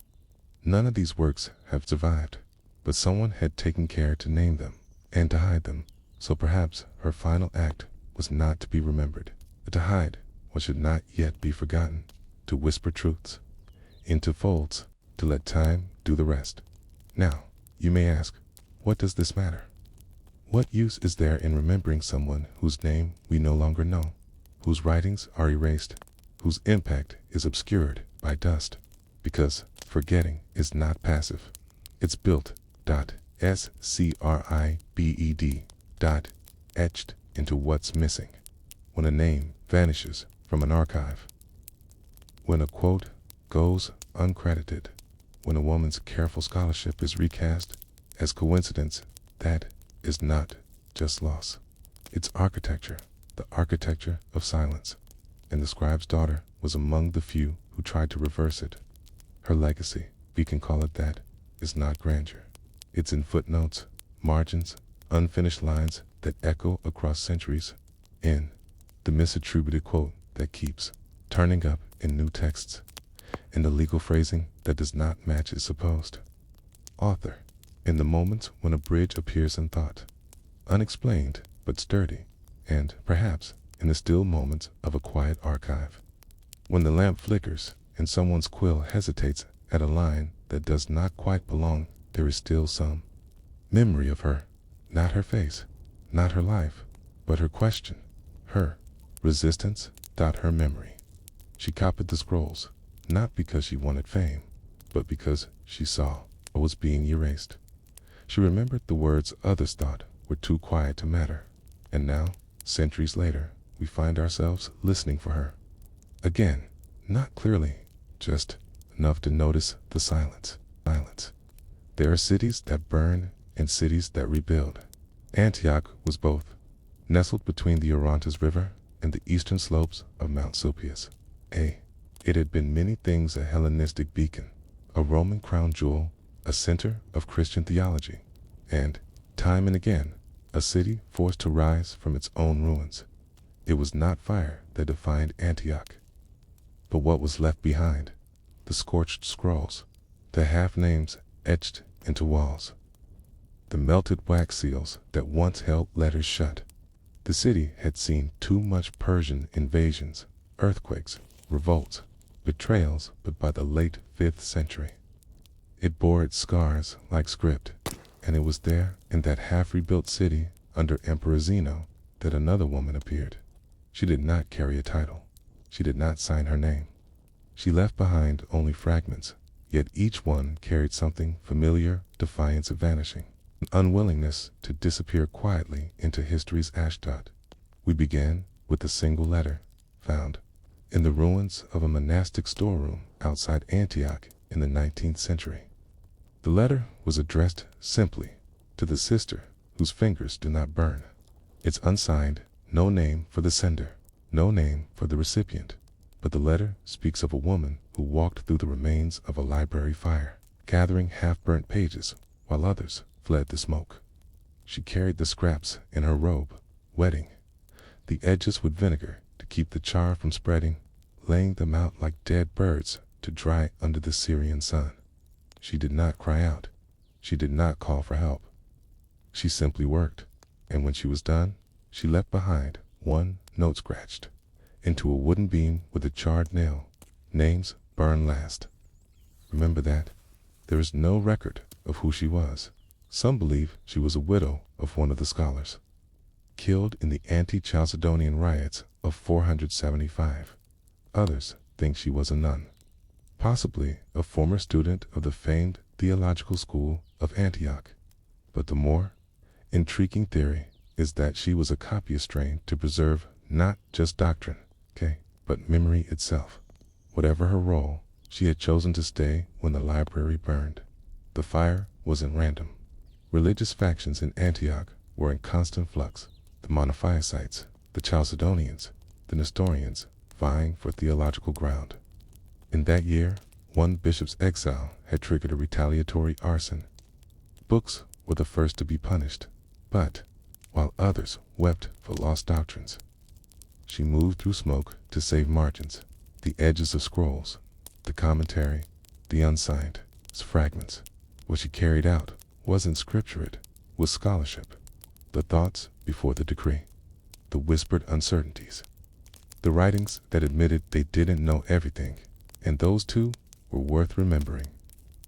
None of these works have survived, but someone had taken care to name them and to hide them. So perhaps her final act was not to be remembered, but to hide what should not yet be forgotten, to whisper truths into folds, to let time do the rest. Now, you may ask, what does this matter? What use is there in remembering someone whose name we no longer know, whose writings are erased, whose impact is obscured by dust? Because forgetting is not passive. It's built, etched into what's missing. When a name vanishes from an archive, when a quote goes uncredited, when a woman's careful scholarship is recast as coincidence, that is not just loss. It's architecture, the architecture of silence. And the scribe's daughter was among the few who tried to reverse it. Her legacy, we can call it that, is not grandeur. It's in footnotes, margins, unfinished lines that echo across centuries, in the misattributed quote that keeps turning up in new texts, in the legal phrasing that does not match its supposed author, in the moments when a bridge appears in thought, unexplained but sturdy, and perhaps in the still moments of a quiet archive. When the lamp flickers and someone's quill hesitates at a line that does not quite belong, there is still some memory of her, not her face, not her life, but her question, her resistance, her memory. She copied the scrolls, not because she wanted fame, but because she saw what was being erased. She remembered the words others thought were too quiet to matter, and now, centuries later, we find ourselves listening for her. Again, not clearly, just enough to notice the silence. There are cities that burn and cities that rebuild. Antioch was both, nestled between the Orontes River and the eastern slopes of Mount Sulpius. It had been many things: a Hellenistic beacon, a Roman crown jewel, a center of Christian theology, and, time and again, a city forced to rise from its own ruins. It was not fire that defined Antioch, but what was left behind: the scorched scrolls, the half-names etched into walls, the melted wax seals that once held letters shut. The city had seen too much Persian invasions, earthquakes, revolts, betrayals, but by the late 5th century, it bore its scars like script, and it was there, in that half-rebuilt city under Emperor Zeno, that another woman appeared. She did not carry a title. She did not sign her name. She left behind only fragments, yet each one carried something familiar: defiance of vanishing, an unwillingness to disappear quietly into history's ashdot. We began with a single letter, found in the ruins of a monastic storeroom outside Antioch in the 19th century. The letter was addressed simply to the sister whose fingers do not burn. It's unsigned, no name for the sender, no name for the recipient, but the letter speaks of a woman who walked through the remains of a library fire, gathering half-burnt pages while others fled the smoke. She carried the scraps in her robe, wetting the edges with vinegar to keep the char from spreading, laying them out like dead birds to dry under the Syrian sun. She did not cry out. She did not call for help. She simply worked, and when she was done, she left behind one note scratched into a wooden beam with a charred nail: names burn last. Remember that. There is no record of who she was. Some believe she was a widow of one of the scholars, killed in the anti-Chalcedonian riots of 475. Others think she was a nun, possibly a former student of the famed theological school of Antioch. But the more intriguing theory is that she was a copyist trained to preserve not just doctrine, but memory itself. Whatever her role, she had chosen to stay when the library burned. The fire wasn't random. Religious factions in Antioch were in constant flux: the Monophysites, the Chalcedonians, the Nestorians, vying for theological ground. In that year, one bishop's exile had triggered a retaliatory arson. Books were the first to be punished, but while others wept for lost doctrines, she moved through smoke to save margins, the edges of scrolls, the commentary, the unsigned fragments. What she carried out wasn't scripture, it was scholarship. The thoughts before the decree, the whispered uncertainties, the writings that admitted they didn't know everything, and those too were worth remembering.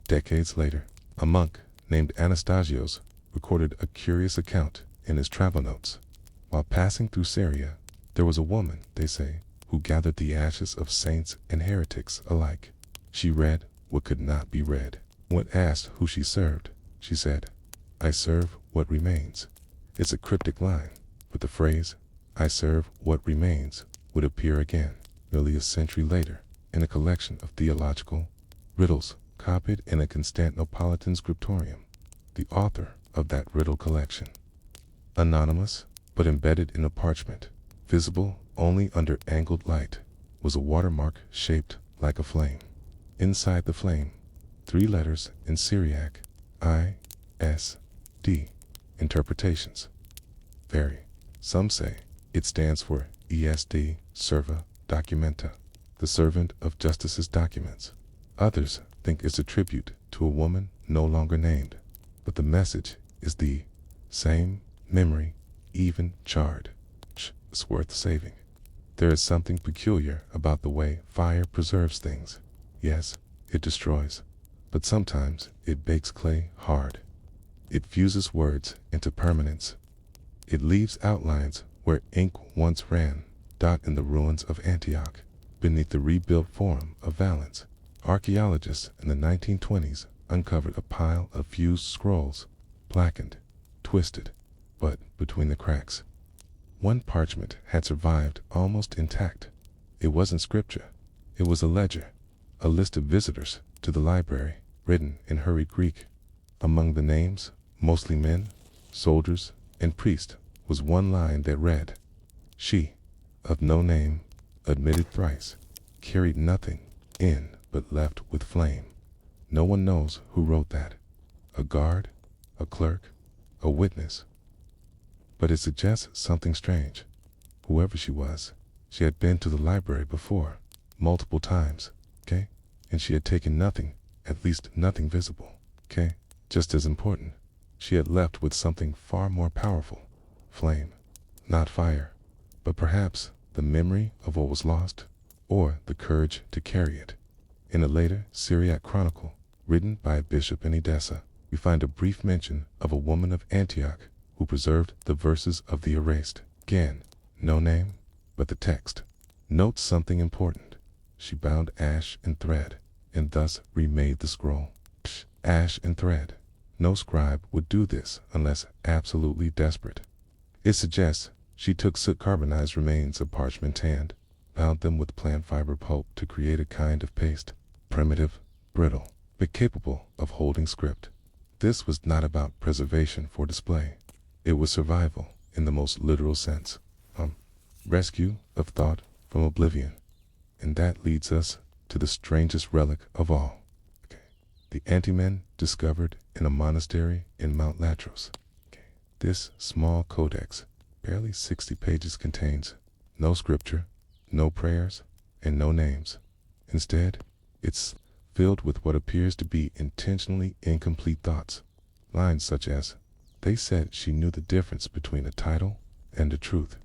Decades later, a monk named Anastasios recorded a curious account in his travel notes. While passing through Syria, there was a woman, they say, who gathered the ashes of saints and heretics alike. She read what could not be read. When asked who she served, she said, "I serve what remains." It's a cryptic line, but the phrase, "I serve what remains," would appear again, nearly a century later, in a collection of theological riddles copied in a Constantinopolitan scriptorium. The author of that riddle collection, anonymous but embedded in a parchment, visible only under angled light, was a watermark shaped like a flame. Inside the flame, 3 letters in Syriac: I-S-D. Interpretations vary. Some say it stands for ESD, Serva Documenta, the servant of justice's documents. Others think it's a tribute to a woman no longer named, but the message is the same: memory, even charred, is worth saving. There is something peculiar about the way fire preserves things. Yes, it destroys, but sometimes it bakes clay hard. It fuses words into permanence. It leaves outlines where ink once ran. In the ruins of Antioch, beneath the rebuilt Forum of Valens, archaeologists in the 1920s uncovered a pile of fused scrolls, blackened, twisted, but between the cracks, one parchment had survived almost intact. It wasn't scripture. It was a ledger, a list of visitors to the library, written in hurried Greek. Among the names, mostly men, soldiers, and priests, was one line that read, "She, of no name, admitted thrice, carried nothing in but left with flame." No one knows who wrote that. A guard, a clerk, a witness. But it suggests something strange. Whoever she was, she had been to the library before, multiple times, okay? And she had taken nothing, at least nothing visible, okay? Just as important, she had left with something far more powerful. Flame. Not fire, but perhaps the memory of what was lost, or the courage to carry it. In a later Syriac chronicle, written by a bishop in Edessa, we find a brief mention of a woman of Antioch who preserved the verses of the erased. Again, no name, but the text. Notes something important. She bound ash and thread, and thus remade the scroll. Ash and thread. No scribe would do this unless absolutely desperate. It suggests she took soot carbonized remains of parchment tanned, bound them with plant fiber pulp to create a kind of paste, primitive, brittle, but capable of holding script. This was not about preservation for display. It was survival in the most literal sense. Rescue of thought from oblivion. And that leads us to the strangest relic of all. The antimen discovered in a monastery in Mount Latros. This small codex, barely 60 pages, contains no scripture, no prayers, and no names. Instead, it's filled with what appears to be intentionally incomplete thoughts. Lines such as, "They said she knew the difference between a title and a truth.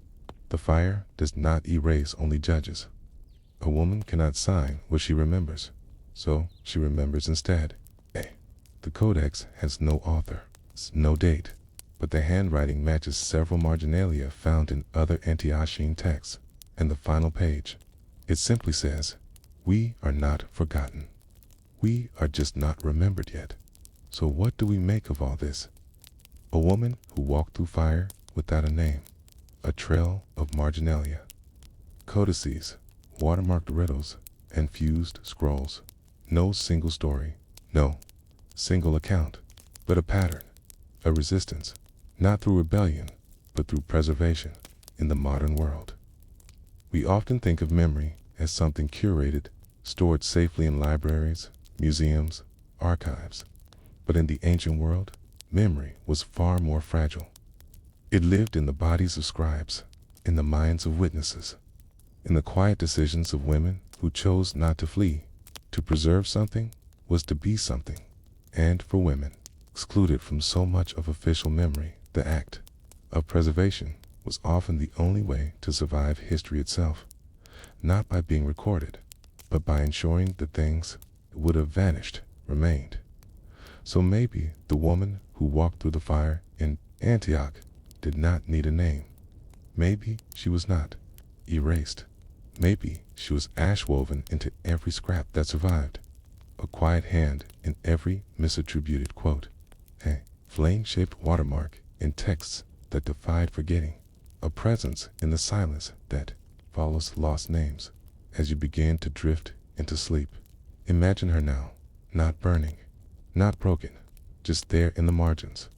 The fire does not erase only judges. A woman cannot sign what she remembers, so she remembers instead." The codex has no author, no date, but the handwriting matches several marginalia found in other Antiochian texts. And the final page, it simply says, "We are not forgotten. We are just not remembered yet." So what do we make of all this? A woman who walked through fire without a name, a trail of marginalia, codices, watermarked riddles, and fused scrolls. No single story, no single account, but a pattern, a resistance, not through rebellion, but through preservation in the modern world. We often think of memory as something curated, stored safely in libraries, museums, archives. But in the ancient world, memory was far more fragile. It lived in the bodies of scribes, in the minds of witnesses, in the quiet decisions of women who chose not to flee. To preserve something was to be something. And for women, excluded from so much of official memory, the act of preservation was often the only way to survive history itself, not by being recorded, but by ensuring the things that would have vanished remained. So maybe the woman who walked through the fire in Antioch did not need a name. Maybe she was not erased. Maybe she was ash-woven into every scrap that survived, a quiet hand in every misattributed quote, a flame-shaped watermark in texts that defied forgetting, a presence in the silence that follows lost names. As you begin to drift into sleep, imagine her now, not burning, not broken, just there in the margins,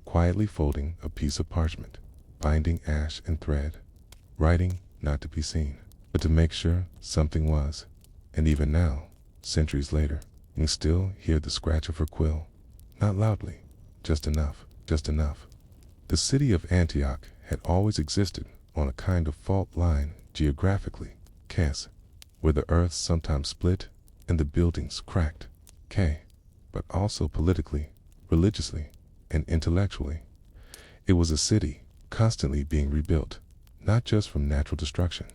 quietly folding a piece of parchment, binding ash and thread, writing not to be seen, but to make sure something was. And even now, centuries later, you can still hear the scratch of her quill, not loudly, just enough, just enough. The city of Antioch had always existed on a kind of fault line geographically, where the earth sometimes split and the buildings cracked, but also politically, religiously, and intellectually. It was a city constantly being rebuilt, not just from natural destruction,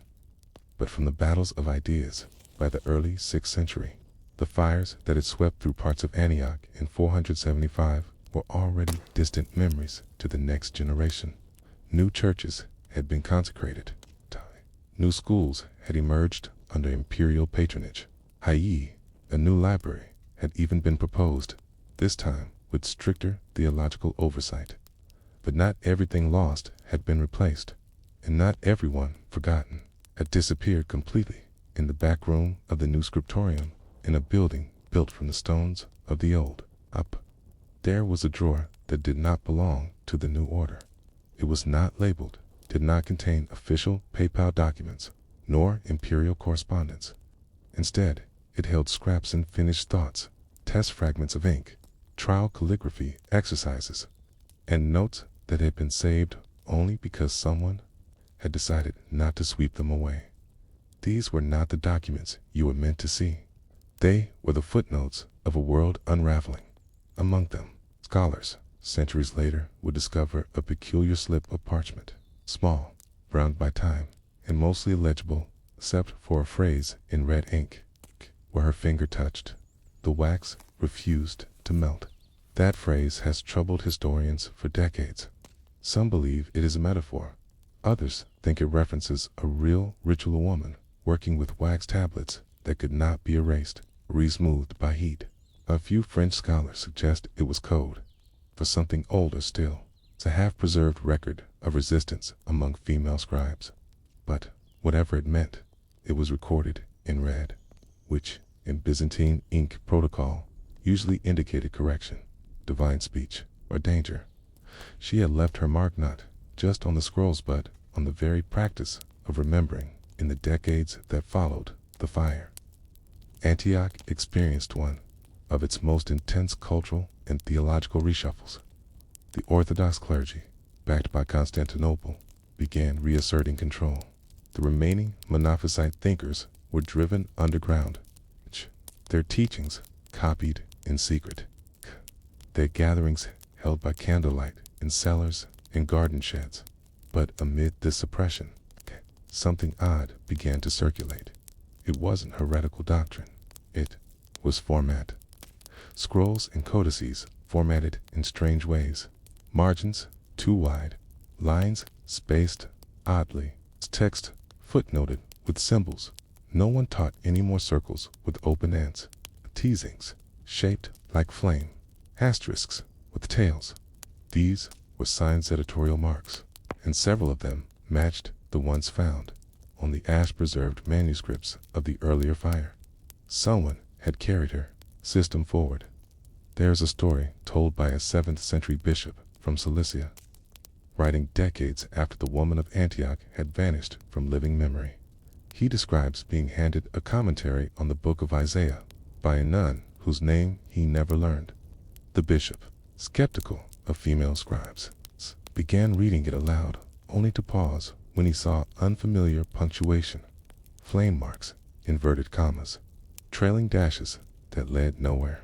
but from the battles of ideas. By the early 6th century, the fires that had swept through parts of Antioch in 475 were already distant memories to the next generation. New churches had been consecrated. New schools had emerged under imperial patronage. A new library had even been proposed, this time with stricter theological oversight. But not everything lost had been replaced, and not everyone forgotten had disappeared completely. In the back room of the new scriptorium, in a building built from the stones of the old, there was a drawer that did not belong to the new order. It was not labeled, did not contain official PayPal documents, nor imperial correspondence. Instead, it held scraps and finished thoughts, test fragments of ink, trial calligraphy exercises, and notes that had been saved only because someone had decided not to sweep them away. These were not the documents you were meant to see. They were the footnotes of a world unraveling. Among them, scholars, centuries later, would discover a peculiar slip of parchment, small, browned by time, and mostly illegible except for a phrase in red ink. Where her finger touched, the wax refused to melt. That phrase has troubled historians for decades. Some believe it is a metaphor. Others think it references a real ritual woman working with wax tablets that could not be erased, re-smoothed by heat. A few French scholars suggest it was code for something older still. It's a half-preserved record of resistance among female scribes. But whatever it meant, it was recorded in red, which, in Byzantine ink protocol, usually indicated correction, divine speech, or danger. She had left her mark not just on the scrolls but on the very practice of remembering in the decades that followed the fire. Antioch experienced one of its most intense cultural and theological reshuffles. The Orthodox clergy, backed by Constantinople, began reasserting control. The remaining Monophysite thinkers were driven underground, their teachings copied in secret. Their gatherings held by candlelight in cellars and garden sheds. But amid this suppression, something odd began to circulate. It wasn't heretical doctrine. It was format. Scrolls and codices formatted in strange ways. Margins too wide, lines spaced oddly, text footnoted with symbols. No one taught any more circles with open ends, teasings shaped like flame, asterisks with tails. These were signs' editorial marks, and several of them matched the ones found on the ash-preserved manuscripts of the earlier fire. Someone had carried her system forward. There's a story told by a 7th century bishop from Cilicia, writing decades after the woman of Antioch had vanished from living memory. He describes being handed a commentary on the book of Isaiah by a nun whose name he never learned. The bishop, skeptical of female scribes, began reading it aloud, only to pause when he saw unfamiliar punctuation, flame marks, inverted commas, trailing dashes that led nowhere.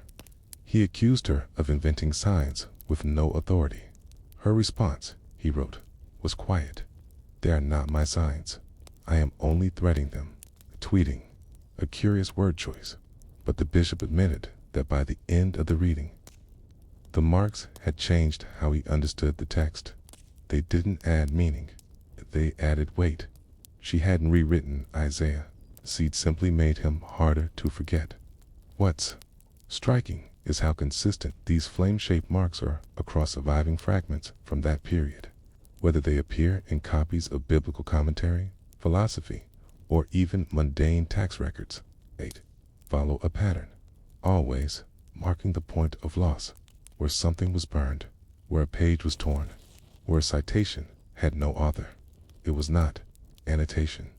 He accused her of inventing signs with no authority. Her response, he wrote, was quiet. "They are not my signs. I am only threading them." Tweeting, a curious word choice, but the bishop admitted that by the end of the reading, the marks had changed how he understood the text. They didn't add meaning, they added weight. She hadn't rewritten Isaiah. Seed simply made him harder to forget. What's striking is how consistent these flame-shaped marks are across surviving fragments from that period. Whether they appear in copies of biblical commentary, philosophy, or even mundane tax records, 8. Follow a pattern, always marking the point of loss, where something was burned, where a page was torn, where a citation had no author. It was not annotation,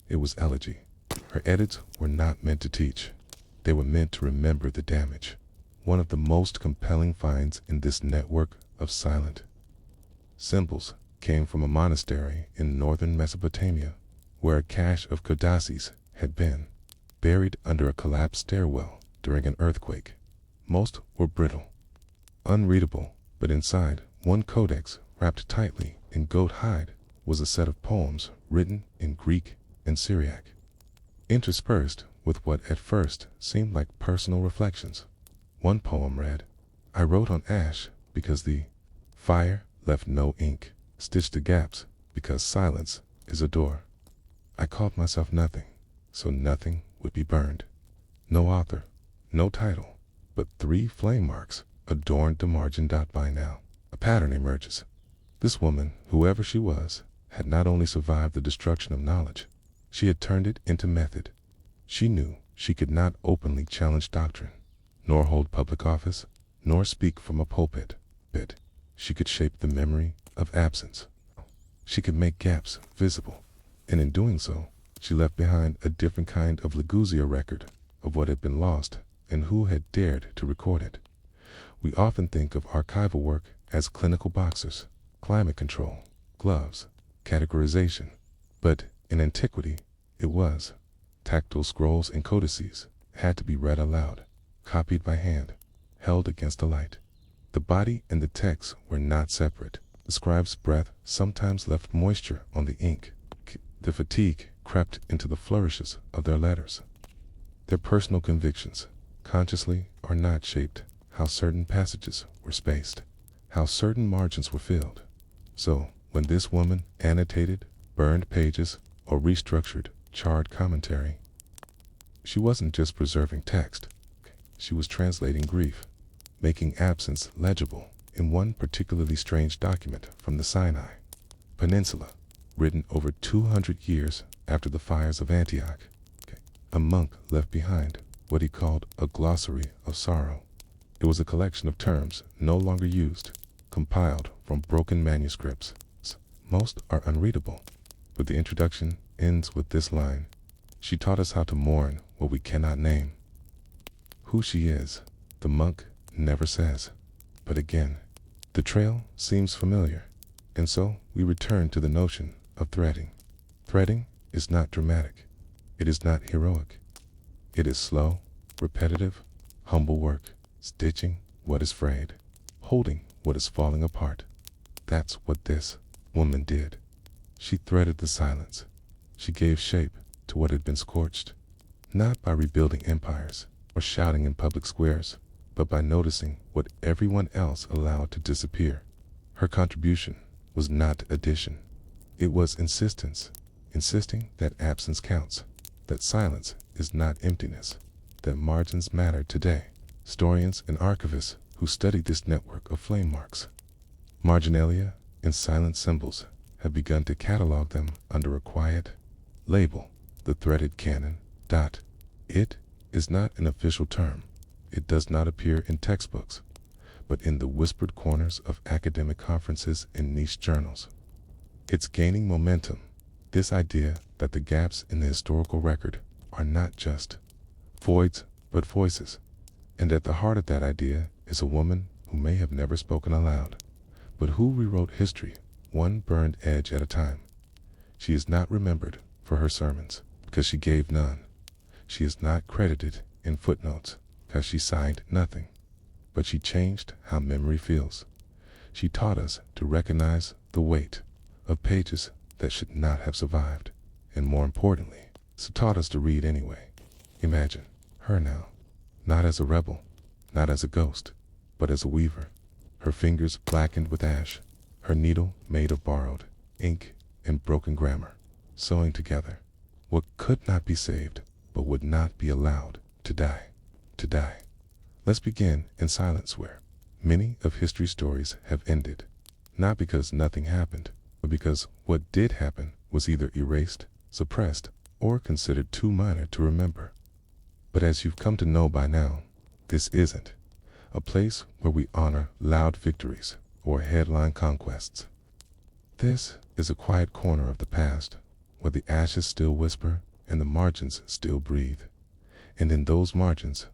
it was elegy. Her edits were not meant to teach, they were meant to remember the damage. One of the most compelling finds in this network of silent symbols came from a monastery in northern Mesopotamia, where a cache of codices had been buried under a collapsed stairwell during an earthquake. Most were brittle, unreadable, but inside, one codex wrapped tightly in goat hide was a set of poems written in Greek and Syriac, interspersed with what at first seemed like personal reflections. One poem read, "I wrote on ash because the fire left no ink, stitched the gaps because silence is a door. I called myself nothing, so nothing would be burned." No author, no title, but 3 flame marks adorned the margin. By now, a pattern emerges. This woman, whoever she was, had not only survived the destruction of knowledge, she had turned it into method. She knew she could not openly challenge doctrine, nor hold public office, nor speak from a pulpit. She could shape the memory of absence. She could make gaps visible. And in doing so, she left behind a different kind of Laguzia record of what had been lost and who had dared to record it. We often think of archival work as clinical boxes, climate control, gloves, categorization. But in antiquity, it was. Tactile scrolls and codices had to be read aloud, copied by hand, held against the light. The body and the text were not separate. The scribe's breath sometimes left moisture on the ink. The fatigue crept into the flourishes of their letters. Their personal convictions, consciously or not, shaped how certain passages were spaced, how certain margins were filled. So, when this woman annotated, burned pages, or restructured charred commentary, she wasn't just preserving text. She was translating grief, making absence legible in one particularly strange document from the Sinai Peninsula, written over 200 years after the fires of Antioch. A monk left behind what he called a glossary of sorrow. It was a collection of terms no longer used, compiled from broken manuscripts. Most are unreadable, but the introduction ends with this line: "She taught us how to mourn what we cannot name." Who she is, the monk never says. But again, the trail seems familiar, and so we return to the notion of threading. Threading is not dramatic. It is not heroic. It is slow, repetitive, humble work, stitching what is frayed, holding what is falling apart. That's what this woman did. She threaded the silence. She gave shape to what had been scorched, not by rebuilding empires or shouting in public squares, but by noticing what everyone else allowed to disappear. Her contribution was not addition. It was insistence, insisting that absence counts, that silence is not emptiness, that margins matter today. Historians and archivists who studied this network of flame marks, marginalia, and silent symbols have begun to catalog them under a quiet label, the threaded canon. It is not an official term. It does not appear in textbooks, but in the whispered corners of academic conferences and niche journals. It's gaining momentum, this idea that the gaps in the historical record are not just voids, but voices. And at the heart of that idea is a woman who may have never spoken aloud, but who rewrote history one burned edge at a time. She is not remembered for her sermons, because she gave none. She is not credited in footnotes, because she signed nothing. But she changed how memory feels. She taught us to recognize the weight of pages that should not have survived, and more importantly, she taught us to read anyway. Imagine her now, not as a rebel, not as a ghost, but as a weaver, her fingers blackened with ash, her needle made of borrowed ink and broken grammar, sewing together what could not be saved, but would not be allowed to die. To die. Let's begin in silence, where many of history's stories have ended, not because nothing happened, but because what did happen was either erased, suppressed, or considered too minor to remember. But as you've come to know by now, this isn't a place where we honor loud victories or headline conquests. This is a quiet corner of the past, where the ashes still whisper and the margins still breathe. And in those margins,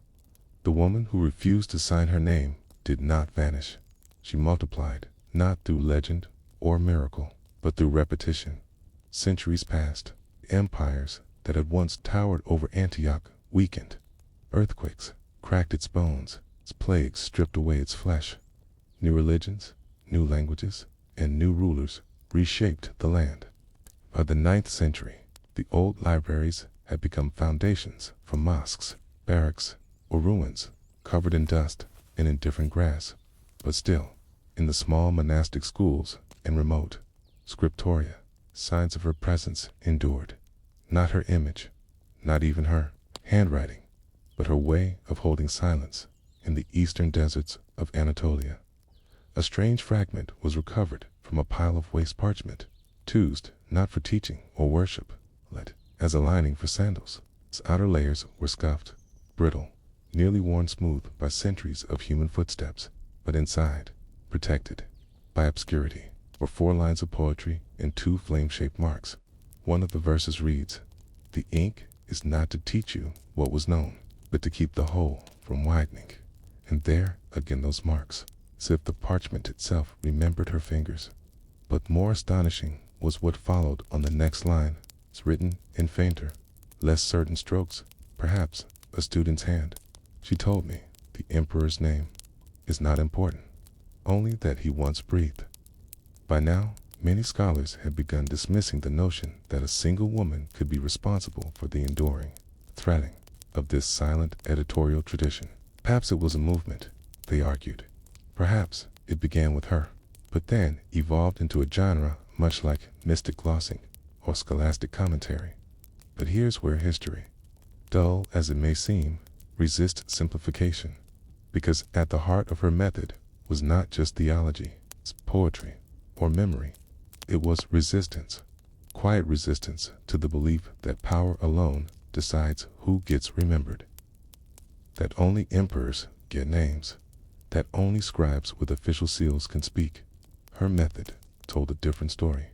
the woman who refused to sign her name did not vanish. She multiplied, not through legend or miracle, but through repetition. Centuries passed. Empires that had once towered over Antioch weakened. Earthquakes cracked its bones. Its plagues stripped away its flesh. New religions, new languages, and new rulers reshaped the land. By the 9th century, the old libraries had become foundations for mosques, barracks, or ruins, covered in dust and in different grass. But still, in the small monastic schools and remote scriptoria, signs of her presence endured. Not her image, not even her handwriting, but her way of holding silence in the eastern deserts of Anatolia. A strange fragment was recovered from a pile of waste parchment, used not for teaching or worship, but as a lining for sandals. Its outer layers were scuffed, brittle, nearly worn smooth by centuries of human footsteps, but inside, protected, by obscurity, or 4 lines of poetry and 2 flame-shaped marks. One of the verses reads, "The ink is not to teach you what was known, but to keep the hole from widening." And there, again those marks, as if the parchment itself remembered her fingers. But more astonishing was what followed on the next line. It's written in fainter, less certain strokes, perhaps a student's hand. She told me the emperor's name is not important, only that he once breathed. By now, many scholars had begun dismissing the notion that a single woman could be responsible for the enduring, threading of this silent editorial tradition. Perhaps it was a movement, they argued. Perhaps it began with her, but then evolved into a genre much like mystic glossing or scholastic commentary. But here's where history, dull as it may seem, resists simplification, because at the heart of her method was not just theology, poetry, or memory. It was resistance, quiet resistance to the belief that power alone decides who gets remembered, that only emperors get names, that only scribes with official seals can speak. Her method told a different story,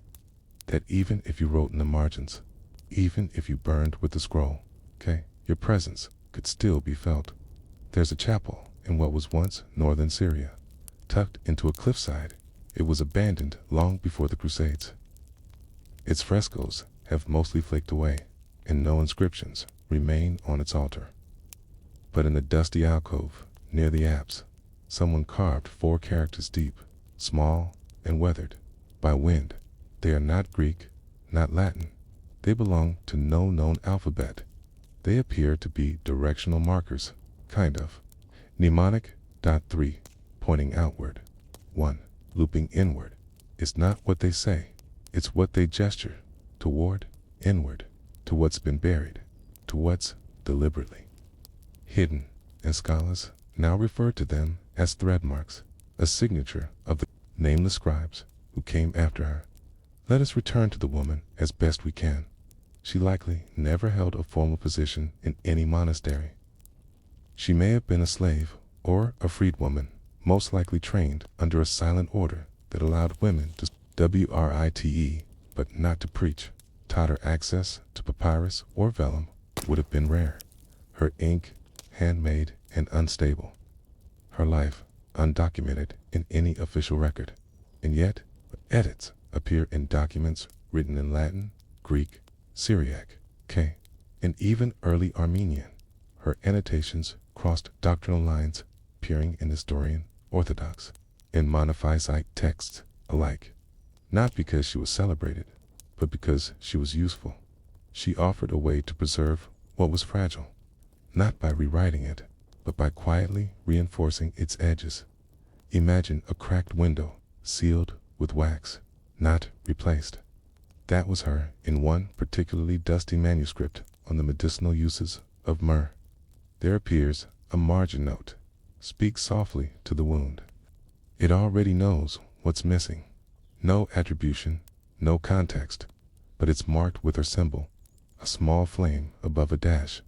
that even if you wrote in the margins, even if you burned with the scroll, your presence could still be felt. There's a chapel in what was once northern Syria, tucked into a cliffside. It was abandoned long before the Crusades. Its frescoes have mostly flaked away, and no inscriptions remain on its altar. But in the dusty alcove near the apse, someone carved 4 characters deep, small and weathered by wind. They are not Greek, not Latin. They belong to no known alphabet. They appear to be directional markers, kind of. Mnemonic. 3, pointing outward. 1, looping inward. It's not what they say, it's what they gesture, toward, inward, to what's been buried, to what's deliberately hidden, and scholars now refer to them as thread marks, a signature of the nameless scribes who came after her. Let us return to the woman as best we can. She likely never held a formal position in any monastery. She may have been a slave or a freedwoman, most likely trained under a silent order that allowed women to write, but not to preach. Taught her access to papyrus or vellum would have been rare. Her ink, handmade and unstable. Her life, undocumented in any official record. And yet, edits appear in documents written in Latin, Greek, Syriac, and even early Armenian. Her annotations crossed doctrinal lines, appearing in Nestorian, Orthodox, and Monophysite texts alike. Not because she was celebrated, but because she was useful. She offered a way to preserve what was fragile, not by rewriting it, but by quietly reinforcing its edges. Imagine a cracked window, sealed with wax, not replaced. That was her in one particularly dusty manuscript on the medicinal uses of myrrh. There appears a margin note. Speak softly to the wound. It already knows what's missing. No attribution, no context, but it's marked with her symbol, a small flame above a dash.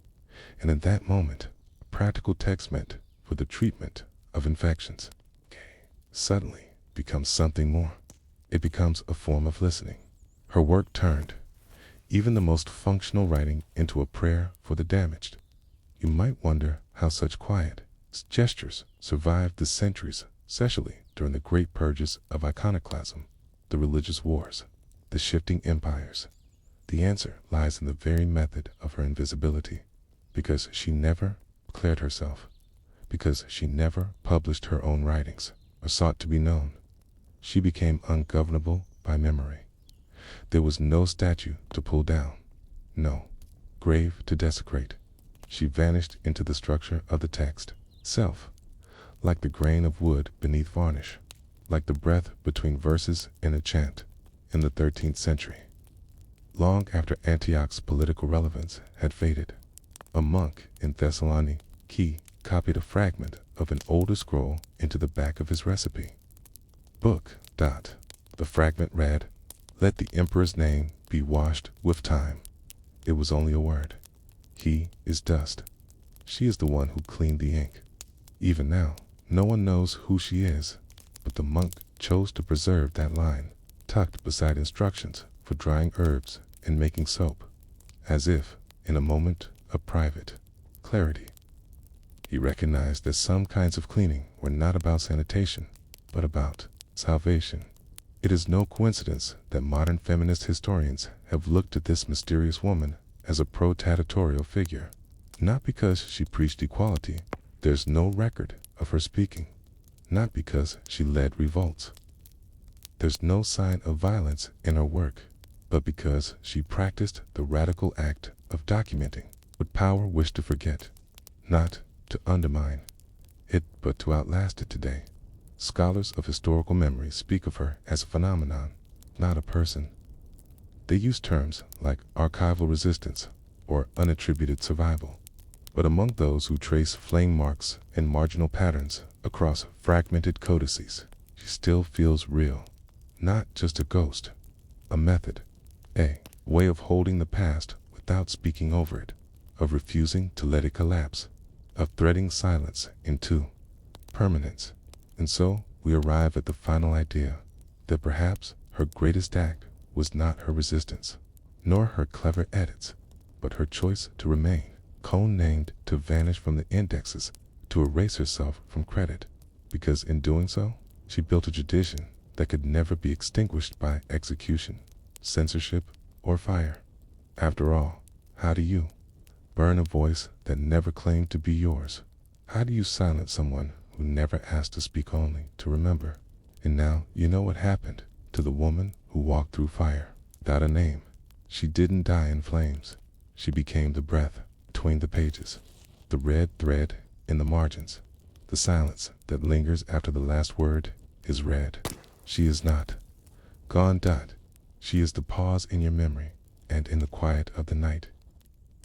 And in that moment, a practical text meant for the treatment of infections suddenly becomes something more. It becomes a form of listening. Her work turned even the most functional writing into a prayer for the damaged. You might wonder how such quiet gestures survived the centuries, especially during the great purges of iconoclasm, the religious wars, the shifting empires. The answer lies in the very method of her invisibility, because she never declared herself, because she never published her own writings or sought to be known. She became ungovernable by memory. There was no statue to pull down, no grave to desecrate. She vanished into the structure of the text itself, like the grain of wood beneath varnish, like the breath between verses in a chant in the 13th century. Long after Antioch's political relevance had faded, a monk in Thessaloniki copied a fragment of an older scroll into the back of his recipe book. The fragment read, "Let the emperor's name be washed with time." It was only a word. He is dust. She is the one who cleaned the ink. Even now, no one knows who she is, but the monk chose to preserve that line, tucked beside instructions for drying herbs and making soap, as if in a moment of private clarity. He recognized that some kinds of cleaning were not about sanitation, but about salvation. It is no coincidence that modern feminist historians have looked at this mysterious woman as a pro-territorial figure. Not because she preached equality, there's no record of her speaking. Not because she led revolts. There's no sign of violence in her work, but because she practiced the radical act of documenting what power wished to forget, not to undermine it, but to outlast it today. Scholars of historical memory speak of her as a phenomenon, not a person. They use terms like archival resistance or unattributed survival. But among those who trace flame marks and marginal patterns across fragmented codices, she still feels real. Not just a ghost, a method, a way of holding the past without speaking over it, of refusing to let it collapse, of threading silence into permanence. And so we arrive at the final idea that perhaps her greatest act was not her resistance, nor her clever edits, but her choice to remain, code-named to vanish from the indexes, to erase herself from credit, because in doing so, she built a tradition that could never be extinguished by execution, censorship, or fire. After all, how do you burn a voice that never claimed to be yours? How do you silence someone who never asked to speak, only to remember? And now you know what happened to the woman who walked through fire without a name. She didn't die in flames. She became the breath between the pages, the red thread in the margins, the silence that lingers after the last word is read. She is not gone. She is the pause in your memory and in the quiet of the night.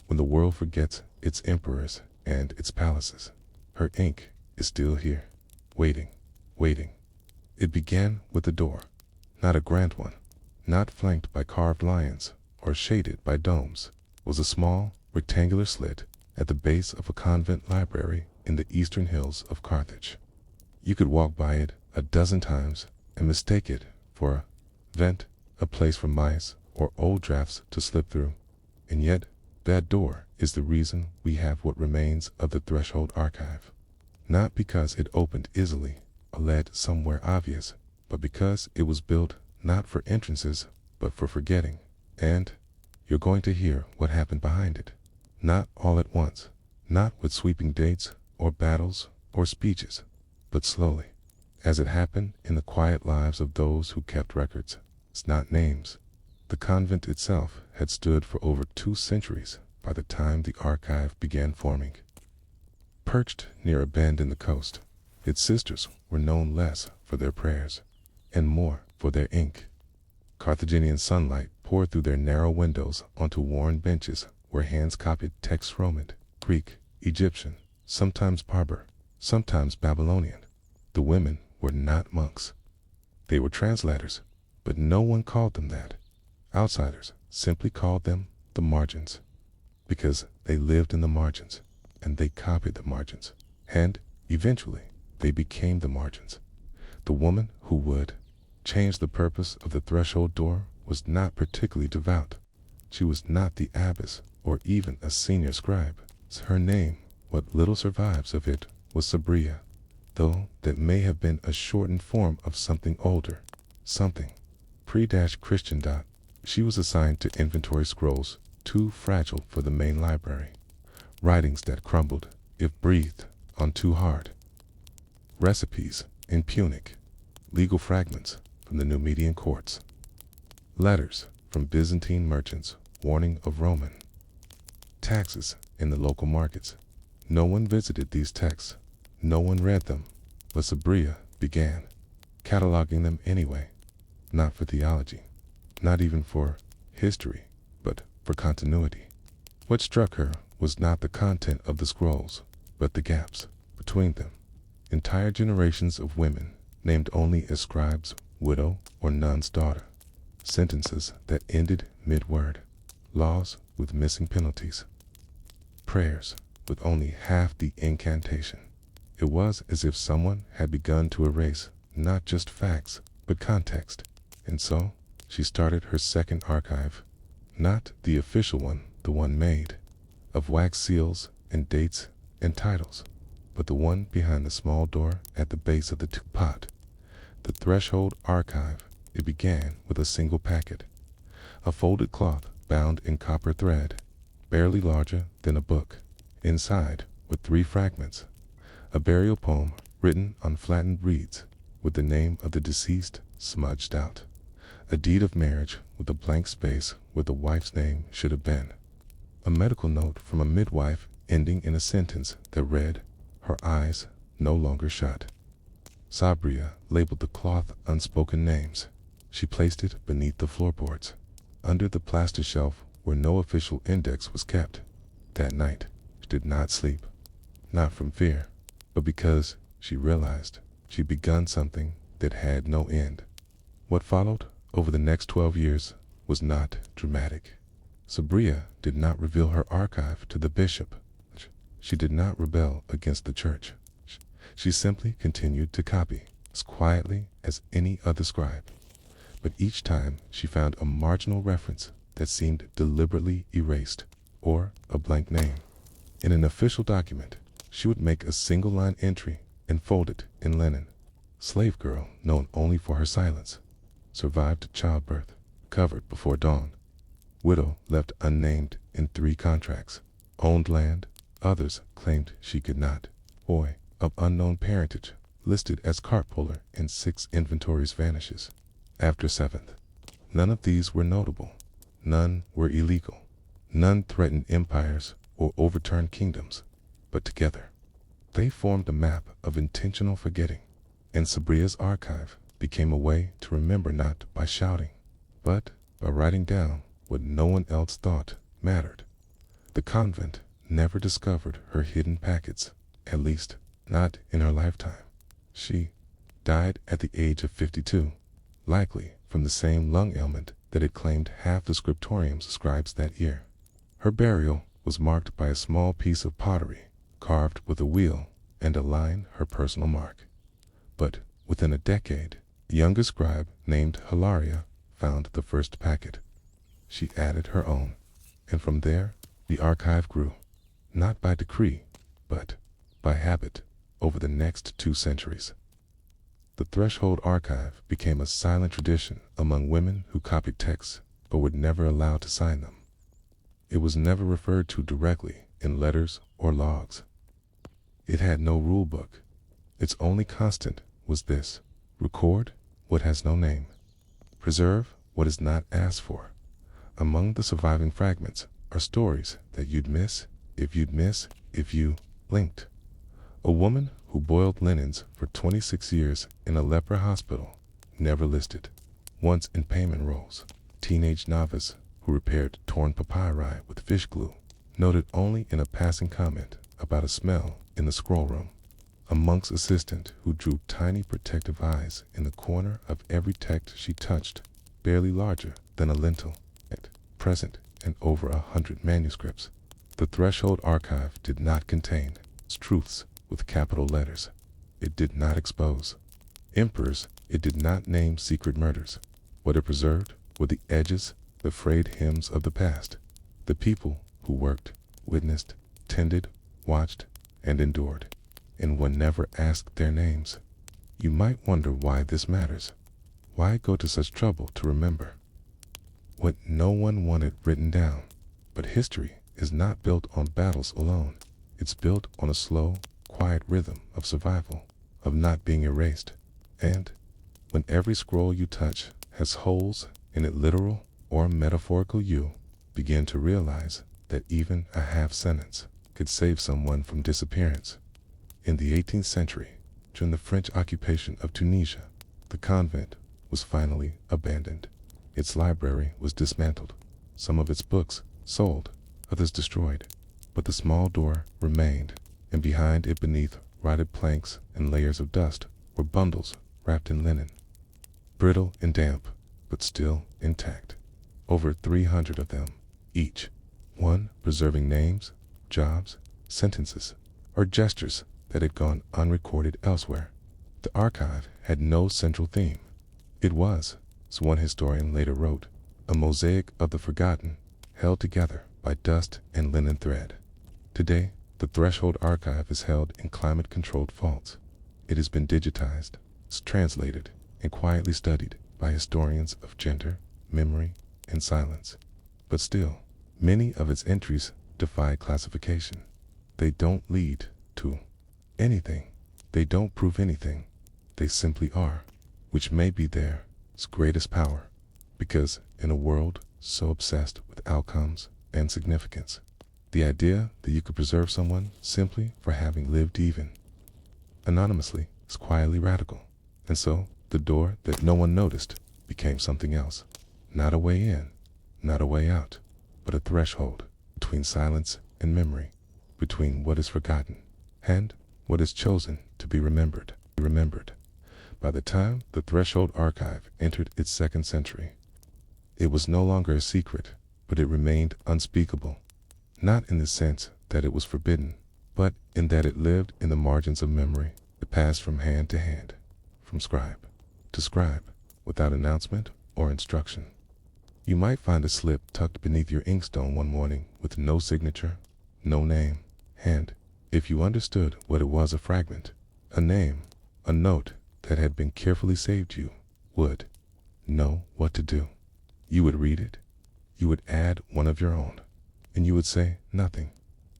When the world forgets its emperors and its palaces, her ink is still here, waiting. It began with a door, not a grand one, not flanked by carved lions or shaded by domes. It was a small, rectangular slit at the base of a convent library in the eastern hills of Carthage. You could walk by it a dozen times and mistake it for a vent, a place for mice or old drafts to slip through. And yet, that door is the reason we have what remains of the Threshold archive. Not because it opened easily or led somewhere obvious, but because it was built not for entrances, but for forgetting. And you're going to hear what happened behind it. Not all at once, not with sweeping dates or battles or speeches, but slowly, as it happened in the quiet lives of those who kept records. It's not names. The convent itself had stood for over 2 centuries by the time the archive began forming. Perched near a bend in the coast, its sisters were known less for their prayers and more for their ink. Carthaginian sunlight poured through their narrow windows onto worn benches where hands copied texts Roman, Greek, Egyptian, sometimes Berber, sometimes Babylonian. The women were not monks. They were translators, but no one called them that. Outsiders simply called them the margins, because they lived in the margins, and they copied the margins, and eventually they became the margins. The woman who would change the purpose of the threshold door was not particularly devout. She was not the abbess or even a senior scribe. Her name, what little survives of it, was Sabria, though that may have been a shortened form of something older, something pre-Christian. She was assigned to inventory scrolls too fragile for the main library, writings that crumbled if breathed on too hard, recipes in Punic, legal fragments from the Numidian courts, letters from Byzantine merchants warning of Roman taxes in the local markets. No one visited these texts, no one read them, but Sabria began cataloging them anyway, not for theology, not even for history, but for continuity. What struck her was not the content of the scrolls, but the gaps between them. Entire generations of women named only as scribe's widow or nun's daughter, sentences that ended mid-word, laws with missing penalties, prayers with only half the incantation. It was as if someone had begun to erase not just facts, but context. And so, she started her second archive. Not the official one, the one made of wax seals and dates and titles, but the one behind the small door at the base of the pot. The Threshold Archive. It began with a single packet, a folded cloth bound in copper thread, barely larger than a book. Inside were 3 fragments: a burial poem written on flattened reeds with the name of the deceased smudged out, a deed of marriage with a blank space where the wife's name should have been, a medical note from a midwife ending in a sentence that read, "Her eyes no longer shut." Sabria labeled the cloth unspoken names. She placed it beneath the floorboards, under the plaster shelf where no official index was kept. That night, she did not sleep, not from fear, but because she realized she'd begun something that had no end. What followed over the next 12 years was not dramatic. Sabria did not reveal her archive to the bishop. She did not rebel against the church. She simply continued to copy, as quietly as any other scribe. But each time she found a marginal reference that seemed deliberately erased, or a blank name in an official document, she would make a single-line entry and fold it in linen. Slave girl known only for her silence. Survived childbirth. Covered before dawn. Widow left unnamed in 3 contracts. Owned land. Others claimed she could not. Boy of unknown parentage listed as cart puller in 6 inventories vanishes. After 7th. None of these were notable. None were illegal. None threatened empires or overturned kingdoms. But together, they formed a map of intentional forgetting. And Sabria's archive became a way to remember not by shouting, but by writing down what no one else thought mattered. The convent never discovered her hidden packets, at least not in her lifetime. She died at the age of 52, likely from the same lung ailment that had claimed half the scriptorium's scribes that year. Her burial was marked by a small piece of pottery carved with a wheel and a line her personal mark. But within a decade, a younger scribe named Hilaria found the first packet. She added her own, and from there the archive grew, not by decree, but by habit over the next 2 centuries. The Threshold Archive became a silent tradition among women who copied texts but were never allowed to sign them. It was never referred to directly in letters or logs. It had no rule book. Its only constant was this: record what has no name. Preserve what is not asked for. Among the surviving fragments are stories that you'd miss if you blinked. A woman who boiled linens for 26 years in a leper hospital, never listed. Once in payment rolls. Teenage novice who repaired torn papyri with fish glue, noted only in a passing comment about a smell in the scroll room. A monk's assistant who drew tiny protective eyes in the corner of every text she touched, barely larger than a lintel. At present, and over 100 manuscripts. The Threshold Archive did not contain truths with capital letters. It did not expose emperors. It did not name secret murders. What it preserved were the edges, the frayed hymns of the past. The people who worked, witnessed, tended, watched, and endured. And one never asked their names. You might wonder why this matters. Why go to such trouble to remember what no one wanted written down? But history is not built on battles alone. It's built on a slow, quiet rhythm of survival, of not being erased. And when every scroll you touch has holes in it, literal or metaphorical, you begin to realize that even a half sentence could save someone from disappearance. In the 18th century, during the French occupation of Tunisia, the convent was finally abandoned. Its library was dismantled, some of its books sold, others destroyed, but the small door remained, and behind it, beneath rotted planks and layers of dust, were bundles wrapped in linen, brittle and damp, but still intact. Over 300 of them, each one preserving names, jobs, sentences, or gestures that had gone unrecorded elsewhere. The archive had no central theme. It was, as one historian later wrote, a mosaic of the forgotten, held together by dust and linen thread. Today, the Threshold archive is held in climate-controlled vaults. It has been digitized, translated, and quietly studied by historians of gender, memory, and silence. But still, many of its entries defy classification. They don't lead to anything. They don't prove anything. They simply are, which may be their greatest power, because in a world so obsessed with outcomes and significance, the idea that you could preserve someone simply for having lived even anonymously is quietly radical. And so, the door that no one noticed became something else. Not a way in, not a way out, but a threshold between silence and memory, between what is forgotten and what is chosen to be remembered. By the time the Threshold archive entered its second century, it was no longer a secret, but it remained unspeakable, not in the sense that it was forbidden, but in that it lived in the margins of memory. It passed from hand to hand, from scribe to scribe, without announcement or instruction. You might find a slip tucked beneath your inkstone one morning with no signature, no name, and, if you understood what it was, a fragment, a name, a note that had been carefully saved, you would know what to do. You would read it, you would add one of your own, and you would say nothing.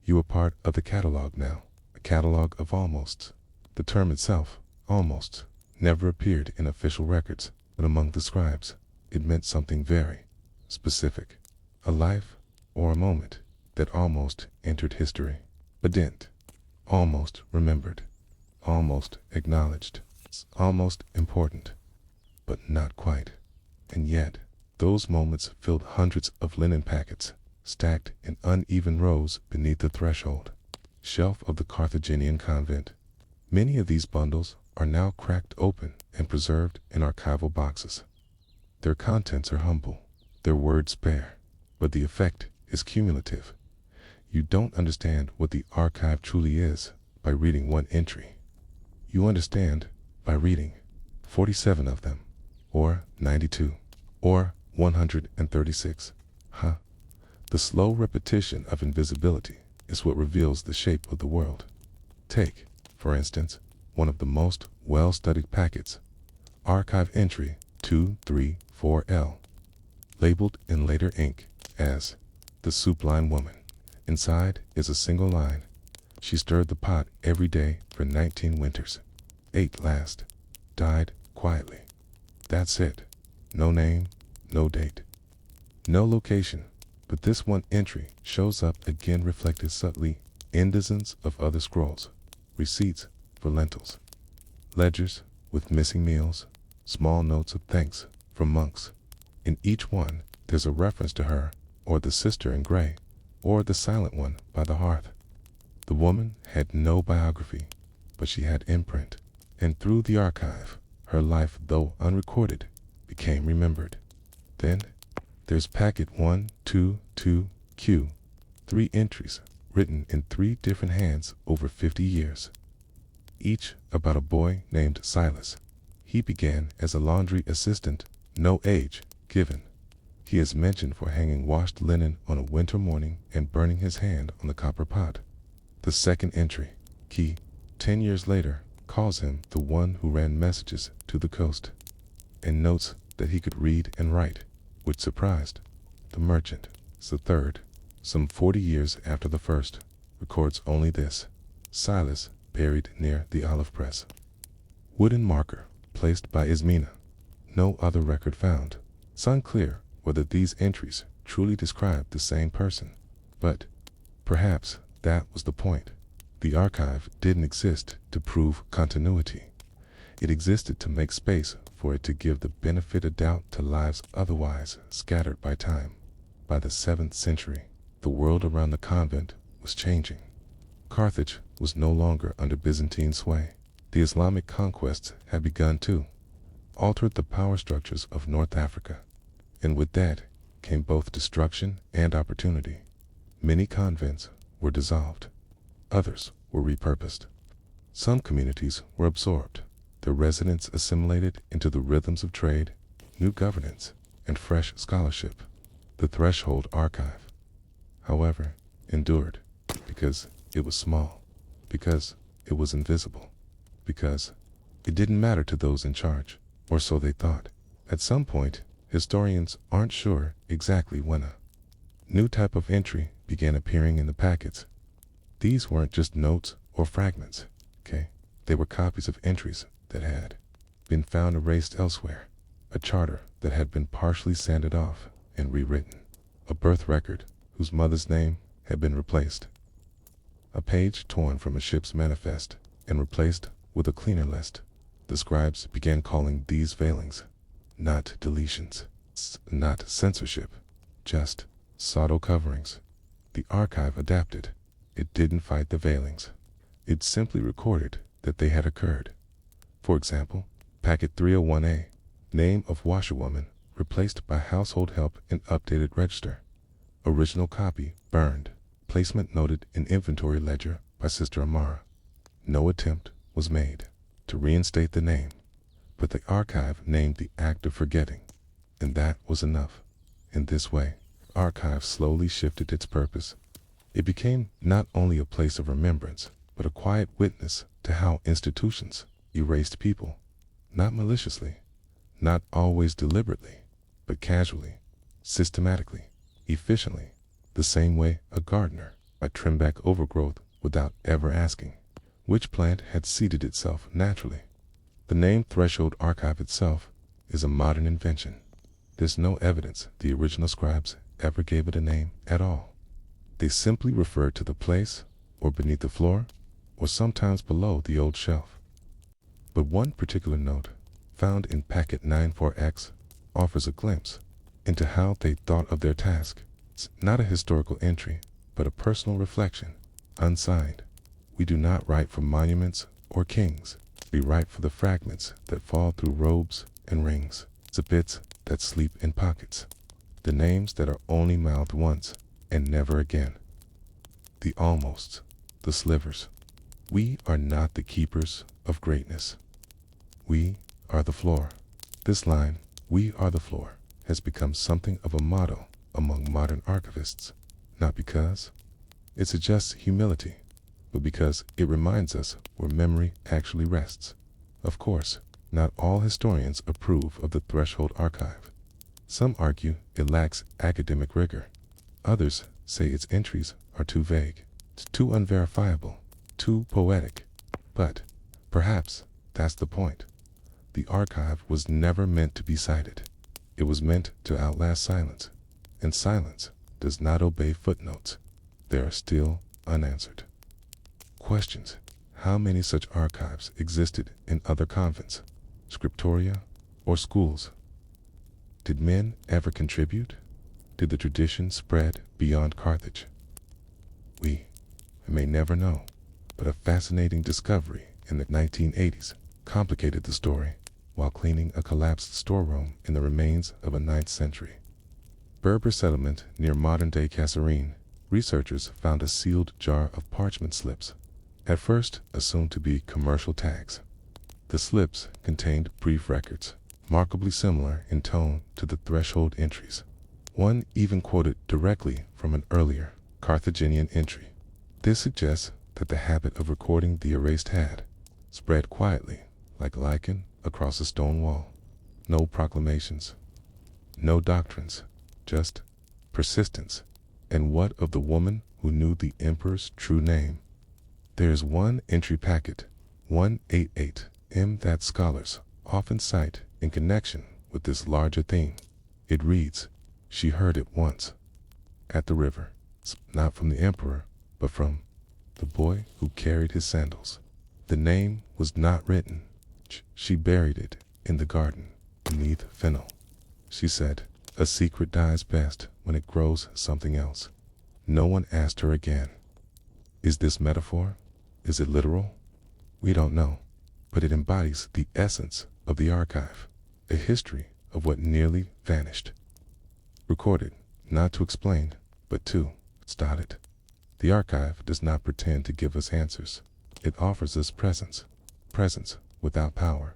You were part of the catalog now, a catalog of almosts. The term itself, almost, never appeared in official records, but among the scribes, it meant something very specific, a life or a moment that almost entered history, a dent, almost remembered, almost acknowledged, almost important, but not quite. And yet, those moments filled hundreds of linen packets, stacked in uneven rows beneath the threshold shelf of the Carthaginian convent. Many of these bundles are now cracked open and preserved in archival boxes. Their contents are humble, their words spare, but the effect is cumulative. You don't understand what the archive truly is by reading one entry. You understand by reading 47 of them, or 92, or 136. The slow repetition of invisibility is what reveals the shape of the world. Take, for instance, one of the most well-studied packets, archive entry 234L, labeled in later ink as the soup line woman. Inside is a single line. She stirred the pot every day for 19 winters. 8 last. Died quietly. That's it. No name, no date, no location. But this one entry shows up again, reflected subtly in dozens of other scrolls, receipts for lentils, ledgers with missing meals, small notes of thanks from monks. In each one, there's a reference to her, or the sister in gray, or the silent one by the hearth. The woman had no biography, but she had imprint, and through the archive, her life, though unrecorded, became remembered. Then, there's packet 122Q, 3 entries written in 3 different hands over 50 years, each about a boy named Silas. He began as a laundry assistant, no age given. He is mentioned for hanging washed linen on a winter morning and burning his hand on the copper pot. The second entry, key, 10 years later, calls him the one who ran messages to the coast, and notes that he could read and write, which surprised the merchant. The third, some 40 years after the first, records only this: Silas buried near the olive press. Wooden marker placed by Ismena. No other record found. It's unclear whether these entries truly describe the same person, but perhaps that was the point. The archive didn't exist to prove continuity. It existed to make space for it to give the benefit of doubt to lives otherwise scattered by time. By the 7th century, the world around the convent was changing. Carthage was no longer under Byzantine sway. The Islamic conquests had begun to alter the power structures of North Africa, and with that came both destruction and opportunity. Many convents were dissolved. Others were repurposed. Some communities were absorbed. their residents assimilated into the rhythms of trade, new governance, and fresh scholarship. The Threshold Archive, however, endured because it was small, because it was invisible, because it didn't matter to those in charge, or so they thought. At some point, historians aren't sure exactly when a new type of entry began appearing in the packets. These weren't just notes or fragments, okay? They were copies of entries that had been found erased elsewhere, a charter that had been partially sanded off and rewritten, a birth record whose mother's name had been replaced, a page torn from a ship's manifest and replaced with a cleaner list. The scribes began calling these veilings not deletions, not censorship, just subtle coverings. The archive adapted. It didn't fight the veilings. It simply recorded that they had occurred. For example, packet 301A, name of washerwoman, replaced by household help in updated register. Original copy burned. Placement noted in inventory ledger by Sister Amara. No attempt was made to reinstate the name, but the archive named the act of forgetting, and that was enough. In this way, the archive slowly shifted its purpose. It became not only a place of remembrance, but a quiet witness to how institutions erased people, not maliciously, not always deliberately, but casually, systematically, efficiently, the same way a gardener might trim back overgrowth without ever asking which plant had seeded itself naturally. The name Threshold Archive itself is a modern invention. There's no evidence the original scribes ever gave it a name at all. They simply referred to the place, or beneath the floor, or sometimes below the old shelf. But one particular note, found in packet 94X, offers a glimpse into how they thought of their task. It's not a historical entry, but a personal reflection, unsigned. We do not write for monuments or kings. We write for the fragments that fall through robes and rings, the bits that sleep in pockets, the names that are only mouthed once and never again, the almosts, the slivers. We are not the keepers of greatness. We are the floor. This line, "We are the floor," has become something of a motto among modern archivists, not because it suggests humility, but because it reminds us where memory actually rests. Of course, not all historians approve of the Threshold Archive. Some argue it lacks academic rigor. Others say its entries are too vague, too unverifiable, too poetic. But perhaps that's the point. The archive was never meant to be cited. It was meant to outlast silence, and silence does not obey footnotes. They are still unanswered. Questions. How many such archives existed in other convents, scriptoria, or schools? Did men ever contribute? Did the tradition spread beyond Carthage? We may never know, but a fascinating discovery in the 1980s complicated the story while cleaning a collapsed storeroom in the remains of a 9th century Berber settlement near modern-day Kasserine. Researchers found a sealed jar of parchment slips, at first assumed to be commercial tags. The slips contained brief records, remarkably similar in tone to the Threshold entries. One even quoted directly from an earlier Carthaginian entry. This suggests that the habit of recording the erased had spread quietly, like lichen across a stone wall. No proclamations, no doctrines, just persistence. And what of the woman who knew the emperor's true name? There is one entry packet, 188M, that scholars often cite in connection with this larger theme. It reads, "She heard it once, at the river, not from the emperor, but from the boy who carried his sandals." The name was not written. She buried it in the garden, beneath fennel. She said, "A secret dies best when it grows something else." No one asked her again. Is this metaphor? Is it literal? We don't know, but it embodies the essence of the archive, a history of what nearly vanished. Recorded, not to explain, but to start it. The archive does not pretend to give us answers. It offers us presence. Presence without power,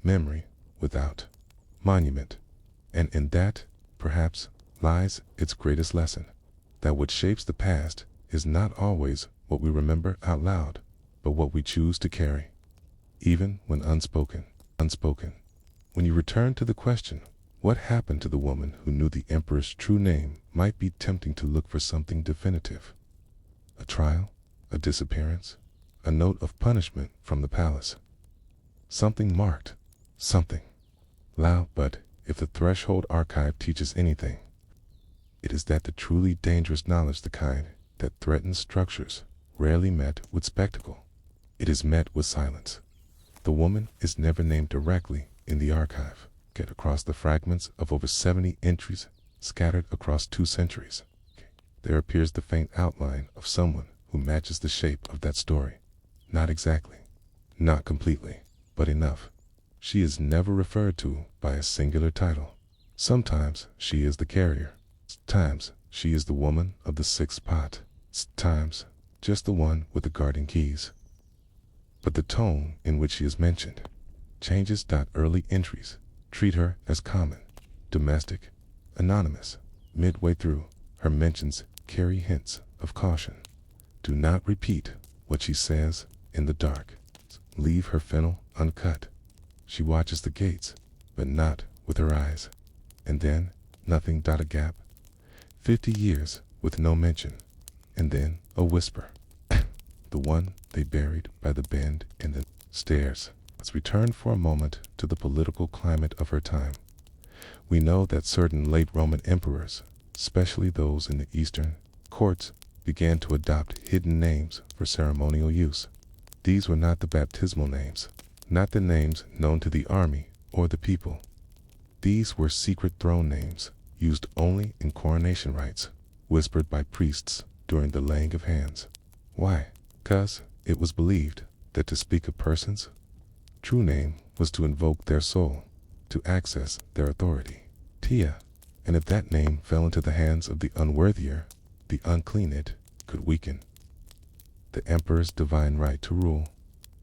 memory without monument. And in that, perhaps, lies its greatest lesson, that what shapes the past is not always what we remember out loud, but what we choose to carry, even when unspoken. When you return to the question, what happened to the woman who knew the emperor's true name, might be tempting to look for something definitive. A trial, a disappearance, a note of punishment from the palace. Something marked, something loud, but if the Threshold Archive teaches anything, it is that the truly dangerous knowledge, the kind that threatens structures, rarely met with spectacle. It is met with silence. The woman is never named directly in the archive. Get across the fragments of over 70 entries scattered across 2 centuries, there appears the faint outline of someone who matches the shape of that story. Not exactly, not completely, but enough. She is never referred to by a singular title. Sometimes she is the carrier. Times she is the woman of the 6th pot. Times just the one with the guarding keys. But the tone in which she is mentioned changes. Early entries treat her as common, domestic, anonymous. Midway through, her mentions carry hints of caution. Do not repeat what she says in the dark. Leave her fennel uncut. She watches the gates, but not with her eyes. And then, nothing. A gap. 50 years with no mention. And then, a whisper. The one they buried by the bend in the stairs. Let's return for a moment to the political climate of her time. We know that certain late Roman emperors, especially those in the eastern courts, began to adopt hidden names for ceremonial use. These were not the baptismal names, not the names known to the army or the people. These were secret throne names, used only in coronation rites, whispered by priests during the laying of hands. Why? 'Cause it was believed that to speak a person's true name was to invoke their soul, to access their authority. Tia. And if that name fell into the hands of the unworthier, the unclean, it could weaken the emperor's divine right to rule.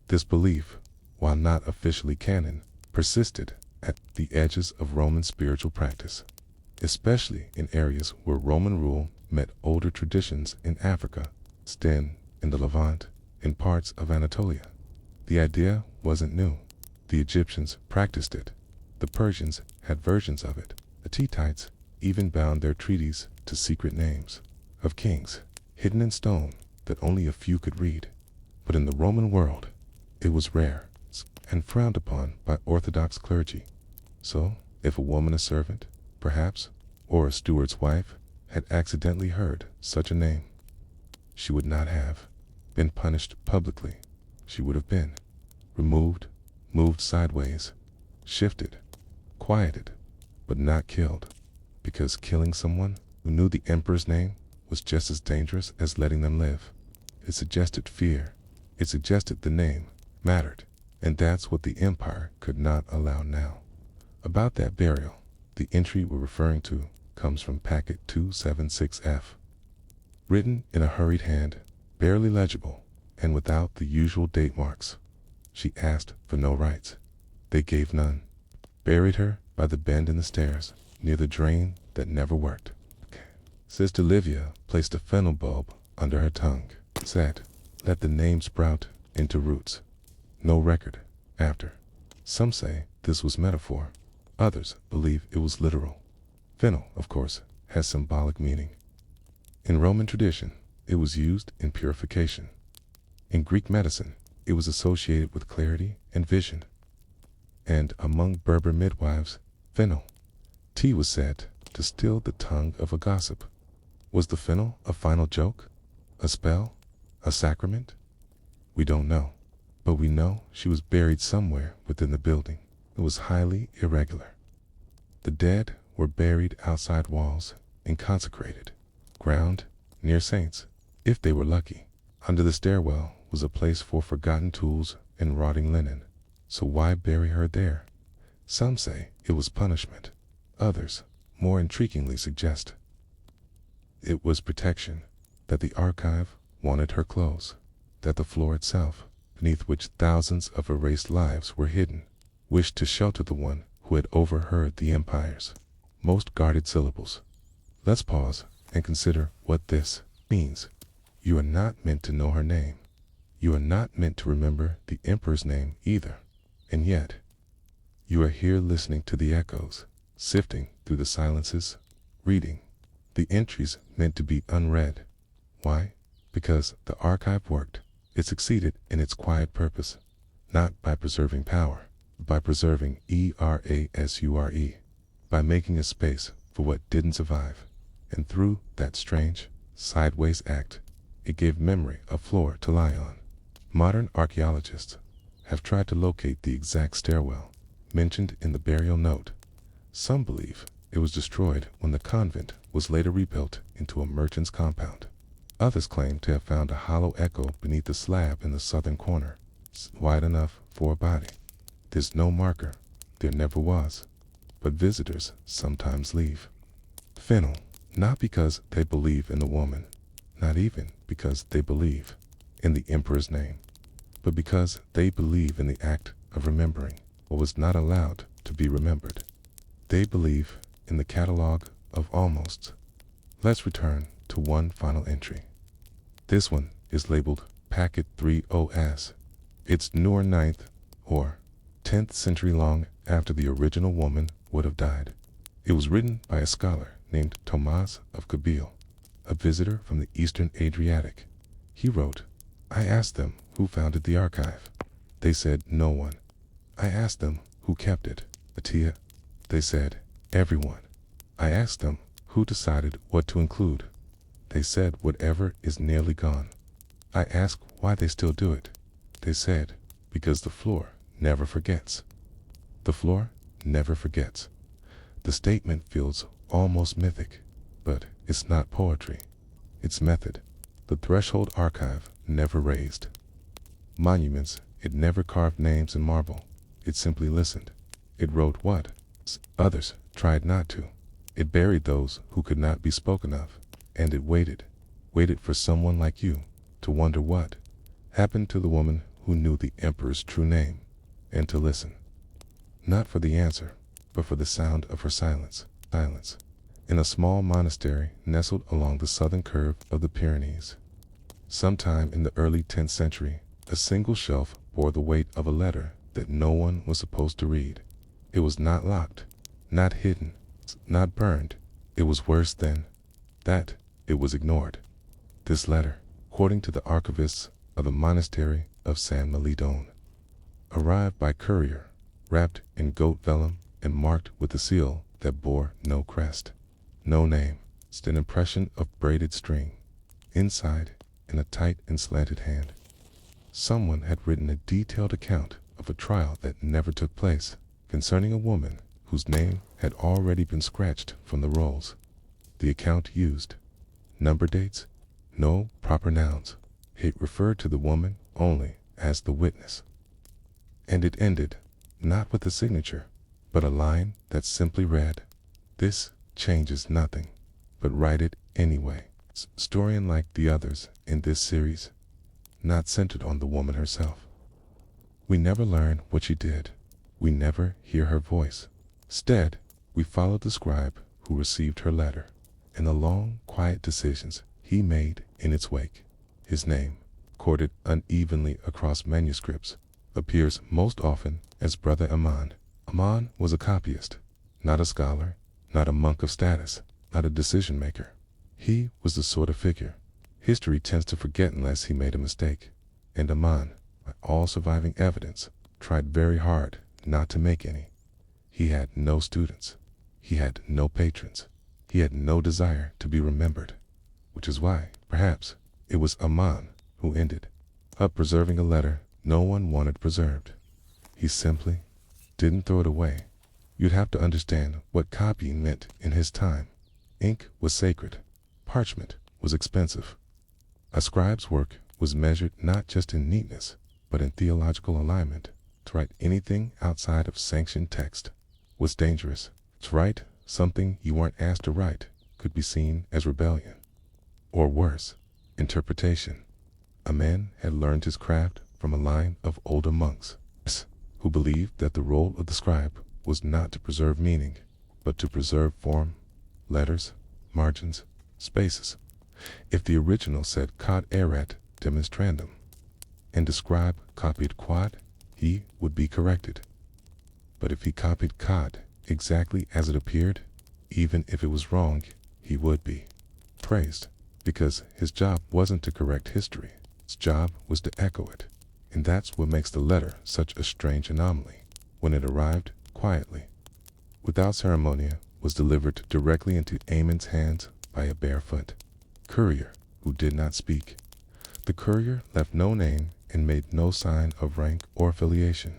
This belief, while not officially canon, persisted at the edges of Roman spiritual practice, especially in areas where Roman rule met older traditions in Africa, Sten, in the Levant, in parts of Anatolia. The idea wasn't new. The Egyptians practiced it. The Persians had versions of it. The Hittites even bound their treaties to secret names of kings, hidden in stone, that only a few could read. But in the Roman world, it was rare and frowned upon by Orthodox clergy. So, if a woman, a servant, perhaps, or a steward's wife, had accidentally heard such a name, she would not have been punished publicly. She would have been removed, moved sideways, shifted, quieted, but not killed, because killing someone who knew the emperor's name was just as dangerous as letting them live. It suggested fear. It suggested the name mattered, and that's what the empire could not allow now. About that burial, the entry we're referring to comes from packet 276F. Written in a hurried hand, barely legible, and without the usual date marks. She asked for no rights. They gave none. Buried her by the bend in the stairs, near the drain that never worked. Sister Livia placed a fennel bulb under her tongue. Said, let the name sprout into roots. No record after. Some say this was metaphor. Others believe it was literal. Fennel, of course, has symbolic meaning. In Roman tradition, it was used in purification. In Greek medicine, it was associated with clarity and vision. And among Berber midwives, fennel tea was said to still the tongue of a gossip. Was the fennel a final joke? A spell? A sacrament? We don't know. But we know she was buried somewhere within the building. It was highly irregular. The dead were buried outside walls in consecrated ground near saints, if they were lucky. Under the stairwell was a place for forgotten tools and rotting linen. So why bury her there? Some say it was punishment. Others, more intriguingly, suggest it was protection, that the archive wanted her clothes, that the floor itself beneath which thousands of erased lives were hidden, wished to shelter the one who had overheard the empire's most guarded syllables. Let's pause and consider what this means. You are not meant to know her name. You are not meant to remember the emperor's name either. And yet, you are here listening to the echoes, sifting through the silences, reading the entries meant to be unread. Why? Because the archive worked. It succeeded in its quiet purpose, not by preserving power, but by preserving erasure, by making a space for what didn't survive. And through that strange, sideways act, it gave memory a floor to lie on. Modern archaeologists have tried to locate the exact stairwell mentioned in the burial note. Some believe it was destroyed when the convent was later rebuilt into a merchant's compound. Others claim to have found a hollow echo beneath the slab in the southern corner, wide enough for a body. There's no marker, there never was, but visitors sometimes leave. Fennel, not because they believe in the woman, not even because they believe in the emperor's name, but because they believe in the act of remembering what was not allowed to be remembered. They believe in the catalog of almosts. Let's return to one final entry. This one is labeled Packet 30S. It's newer 9th or 10th century long after the original woman would have died. It was written by a scholar named Thomas of Kabyle, a visitor from the eastern Adriatic. He wrote, I asked them who founded the archive. They said no one. I asked them who kept it. Atia. They said everyone. I asked them who decided what to include. They said whatever is nearly gone. I asked why they still do it. They said, because the floor never forgets. The floor never forgets. The statement feels almost mythic, but it's not poetry. It's method. The threshold archive never raised monuments. It never carved names in marble. It simply listened. It wrote what others tried not to. It buried those who could not be spoken of. And it waited for someone like you to wonder what happened to the woman who knew the emperor's true name, and to listen. Not for the answer, but for the sound of her silence. In a small monastery nestled along the southern curve of the Pyrenees. Sometime in the early 10th century, a single shelf bore the weight of a letter that no one was supposed to read. It was not locked, not hidden, not burned. It was worse than that. It was ignored. This letter, according to the archivists of the monastery of Saint Melidone, arrived by courier, wrapped in goat vellum and marked with a seal that bore no crest, no name, just an impression of braided string. Inside, in a tight and slanted hand, someone had written a detailed account of a trial that never took place, concerning a woman whose name had already been scratched from the rolls. The account used number dates, no proper nouns. It referred to the woman only as the witness. And it ended, not with a signature, but a line that simply read, "This changes nothing, but write it anyway." Story unlike the others in this series, not centered on the woman herself. We never learn what she did. We never hear her voice. Instead, we follow the scribe who received her letter and the long, quiet decisions he made in its wake. His name, recorded unevenly across manuscripts, appears most often as Brother Aman. Aman was a copyist, not a scholar, not a monk of status, not a decision maker. He was the sort of figure history tends to forget unless he made a mistake. And Aman, by all surviving evidence, tried very hard not to make any. He had no students. He had no patrons. He had no desire to be remembered, which is why, perhaps, it was Aman who ended up preserving a letter no one wanted preserved. He simply didn't throw it away. You'd have to understand what copying meant in his time. Ink was sacred. Parchment was expensive. A scribe's work was measured not just in neatness, but in theological alignment. To write anything outside of sanctioned text was dangerous. To write something you weren't asked to write could be seen as rebellion. Or worse, interpretation. A man had learned his craft from from a line of older monks who believed that the role of the scribe was not to preserve meaning, but to preserve form, letters, margins, spaces. If the original said quod erat demonstrandum, and the scribe copied quod, he would be corrected. But if he copied quod exactly as it appeared, even if it was wrong, he would be praised, because his job wasn't to correct history. His job was to echo it. And that's what makes the letter such a strange anomaly. When it arrived quietly, without ceremony, was delivered directly into Amon's hands by a barefoot courier who did not speak. The courier left no name and made no sign of rank or affiliation,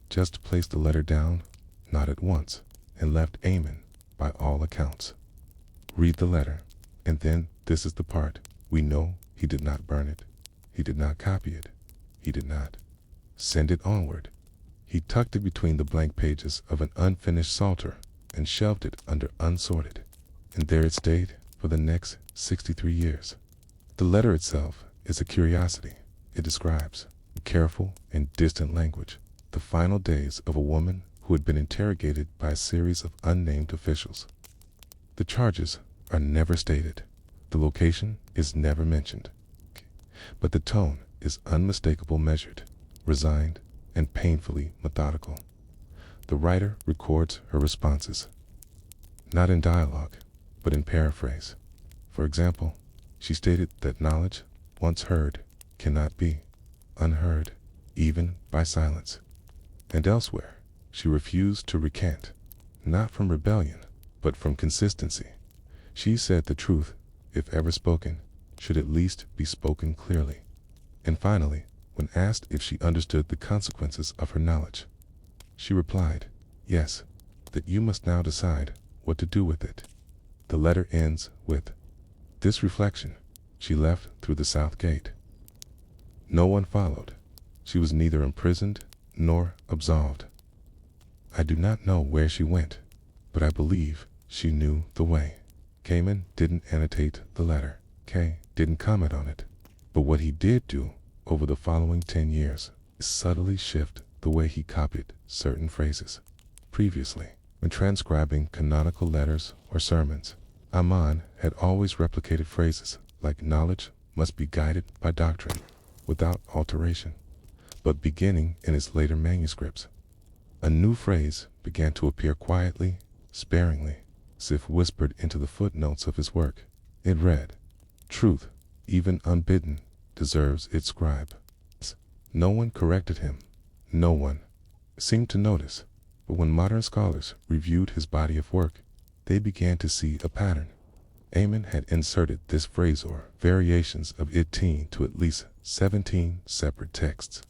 just placed the letter down, nodded once, and left Amon, by all accounts. Read the letter, and then this is the part. We know he did not burn it. He did not copy it. He did not send it onward. He tucked it between the blank pages of an unfinished psalter and shelved it under unsorted. And there it stayed for the next 63 years. The letter itself is a curiosity. It describes, in careful and distant language, the final days of a woman who had been interrogated by a series of unnamed officials. The charges are never stated. The location is never mentioned. But the tone is unmistakable, measured, resigned, and painfully methodical. The writer records her responses, not in dialogue, but in paraphrase. For example, she stated that knowledge, once heard, cannot be unheard, even by silence. And elsewhere, she refused to recant, not from rebellion, but from consistency. She said the truth, if ever spoken, should at least be spoken clearly. And finally, when asked if she understood the consequences of her knowledge, she replied, yes, that you must now decide what to do with it. The letter ends with this reflection: she left through the south gate. No one followed. She was neither imprisoned nor absolved. I do not know where she went, but I believe she knew the way. Cayman didn't annotate the letter. Kay didn't comment on it. But what he did do over the following 10 years is subtly shift the way he copied certain phrases. Previously, when transcribing canonical letters or sermons, Amon had always replicated phrases like knowledge must be guided by doctrine without alteration. But beginning in his later manuscripts, a new phrase began to appear quietly, sparingly, as if whispered into the footnotes of his work. It read, "Truth, even unbidden, deserves its scribe." No one corrected him. No one seemed to notice. But when modern scholars reviewed his body of work, they began to see a pattern. Amon had inserted this phrase or variations of it into at least 17 separate texts,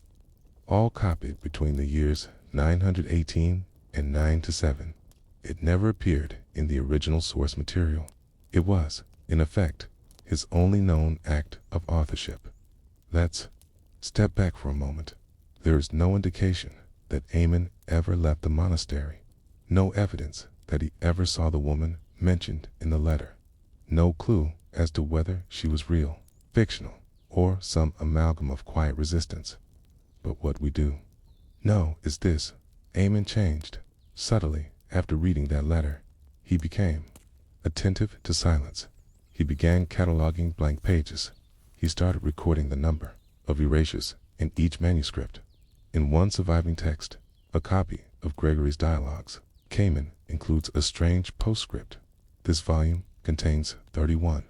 all copied between the years 918 and 927. It never appeared in the original source material. It was, in effect, his only known act of authorship. Let's step back for a moment. There is no indication that Amon ever left the monastery. No evidence that he ever saw the woman mentioned in the letter. No clue as to whether she was real, fictional, or some amalgam of quiet resistance. But what we do know is this: Amon changed subtly after reading that letter. He became attentive to silence. He began cataloging blank pages. He started recording the number of erasures in each manuscript. In one surviving text, a copy of Gregory's Dialogues, Cayman includes a strange postscript. This volume contains 31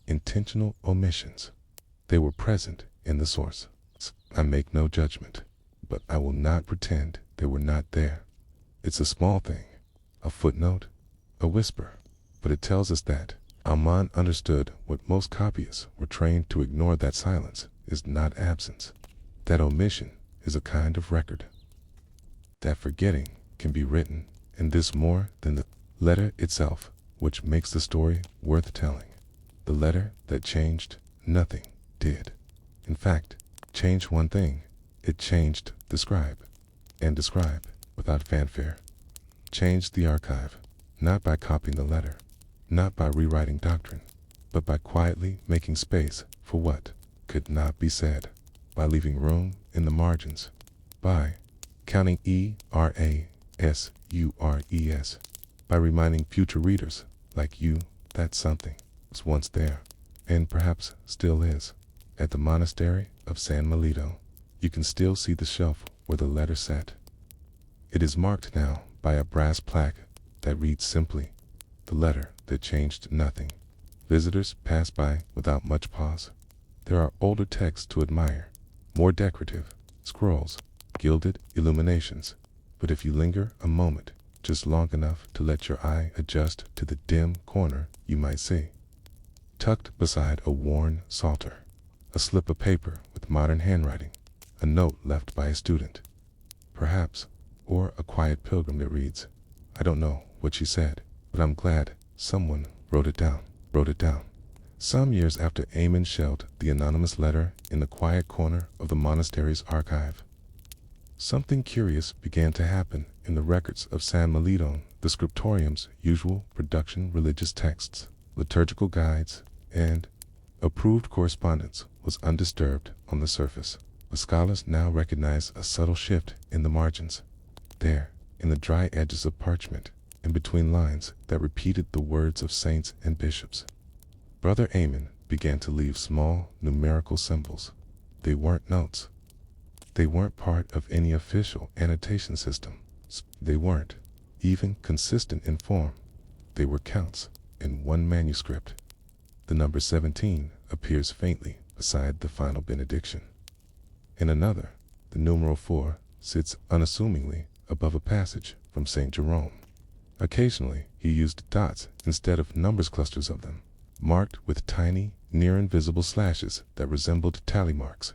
intentional omissions. They were present in the source. I make no judgment, but I will not pretend they were not there. It's a small thing, a footnote, a whisper, but it tells us that Amon understood what most copyists were trained to ignore: that silence is not absence. That omission is a kind of record. That forgetting can be written, and this more than the letter itself, which makes the story worth telling. The letter that changed nothing did. In fact, change one thing: it changed the scribe. And the scribe, without fanfare, changed the archive, not by copying the letter, not by rewriting doctrine, but by quietly making space for what could not be said, by leaving room in the margins. By counting ERASURES, by reminding future readers like you that something was once there, and perhaps still is. At the monastery of San Melito, you can still see the shelf where the letter sat. It is marked now by a brass plaque that reads simply, "The letter that changed nothing." Visitors pass by without much pause. There are older texts to admire, more decorative, scrolls, gilded illuminations. But if you linger a moment, just long enough to let your eye adjust to the dim corner, you might see, tucked beside a worn psalter, a slip of paper with modern handwriting, a note left by a student, perhaps, or a quiet pilgrim that reads, "I don't know what she said, but I'm glad someone wrote it down." Some years after Eamon shelved the anonymous letter in the quiet corner of the monastery's archive, something curious began to happen in the records of San Melito. The scriptorium's usual production religious texts, liturgical guides, and approved correspondence was undisturbed on the surface. But scholars now recognize a subtle shift in the margins. There, in the dry edges of parchment, in between lines that repeated the words of saints and bishops, Brother Eamon began to leave small numerical symbols. They weren't notes. They weren't part of any official annotation system. They weren't even consistent in form. They were counts. In one manuscript, the number 17 appears faintly beside the final benediction. In another, the numeral 4 sits unassumingly above a passage from St. Jerome. Occasionally, he used dots instead of numbers, clusters of them, marked with tiny, near-invisible slashes that resembled tally marks.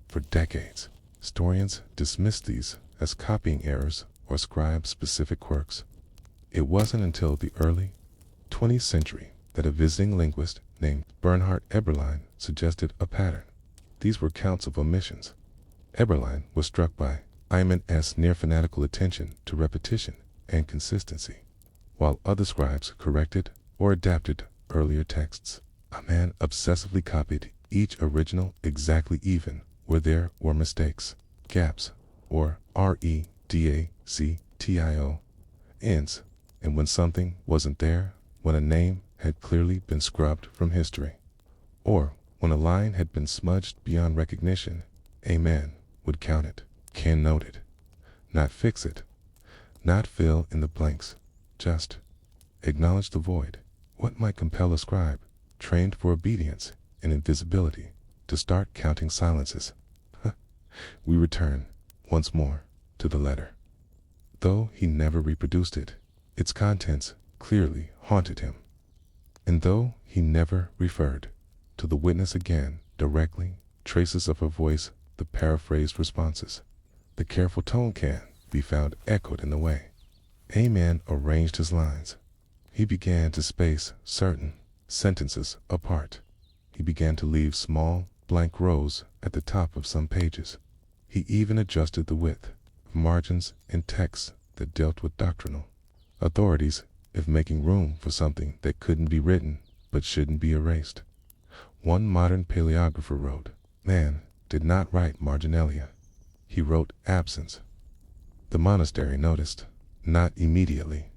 For decades, historians dismissed these as copying errors or scribe-specific quirks. It wasn't until the early 20th century that a visiting linguist named Bernhard Eberlein suggested a pattern. These were counts of omissions. Eberlein was struck by Eamon's near-fanatical attention to repetition and consistency, while other scribes corrected or adapted earlier texts. A man obsessively copied each original exactly even where there were mistakes, gaps, or redactio ends, and when something wasn't there, when a name had clearly been scrubbed from history, or when a line had been smudged beyond recognition, a man would count it, can note it, not fix it, not fill in the blanks, just acknowledge the void. What might compel a scribe, trained for obedience and invisibility, to start counting silences? We return, once more, to the letter. Though he never reproduced it, its contents clearly haunted him. And though he never referred to the witness again directly, traces of her voice, the paraphrased responses, the careful tone can be found echoed in the way Eamon arranged his lines. He began to space certain sentences apart. He began to leave small, blank rows at the top of some pages. He even adjusted the width of margins in texts that dealt with doctrinal authorities, if making room for something that couldn't be written but shouldn't be erased. One modern paleographer wrote, "Man did not write marginalia. He wrote absence." The monastery noticed, not immediately,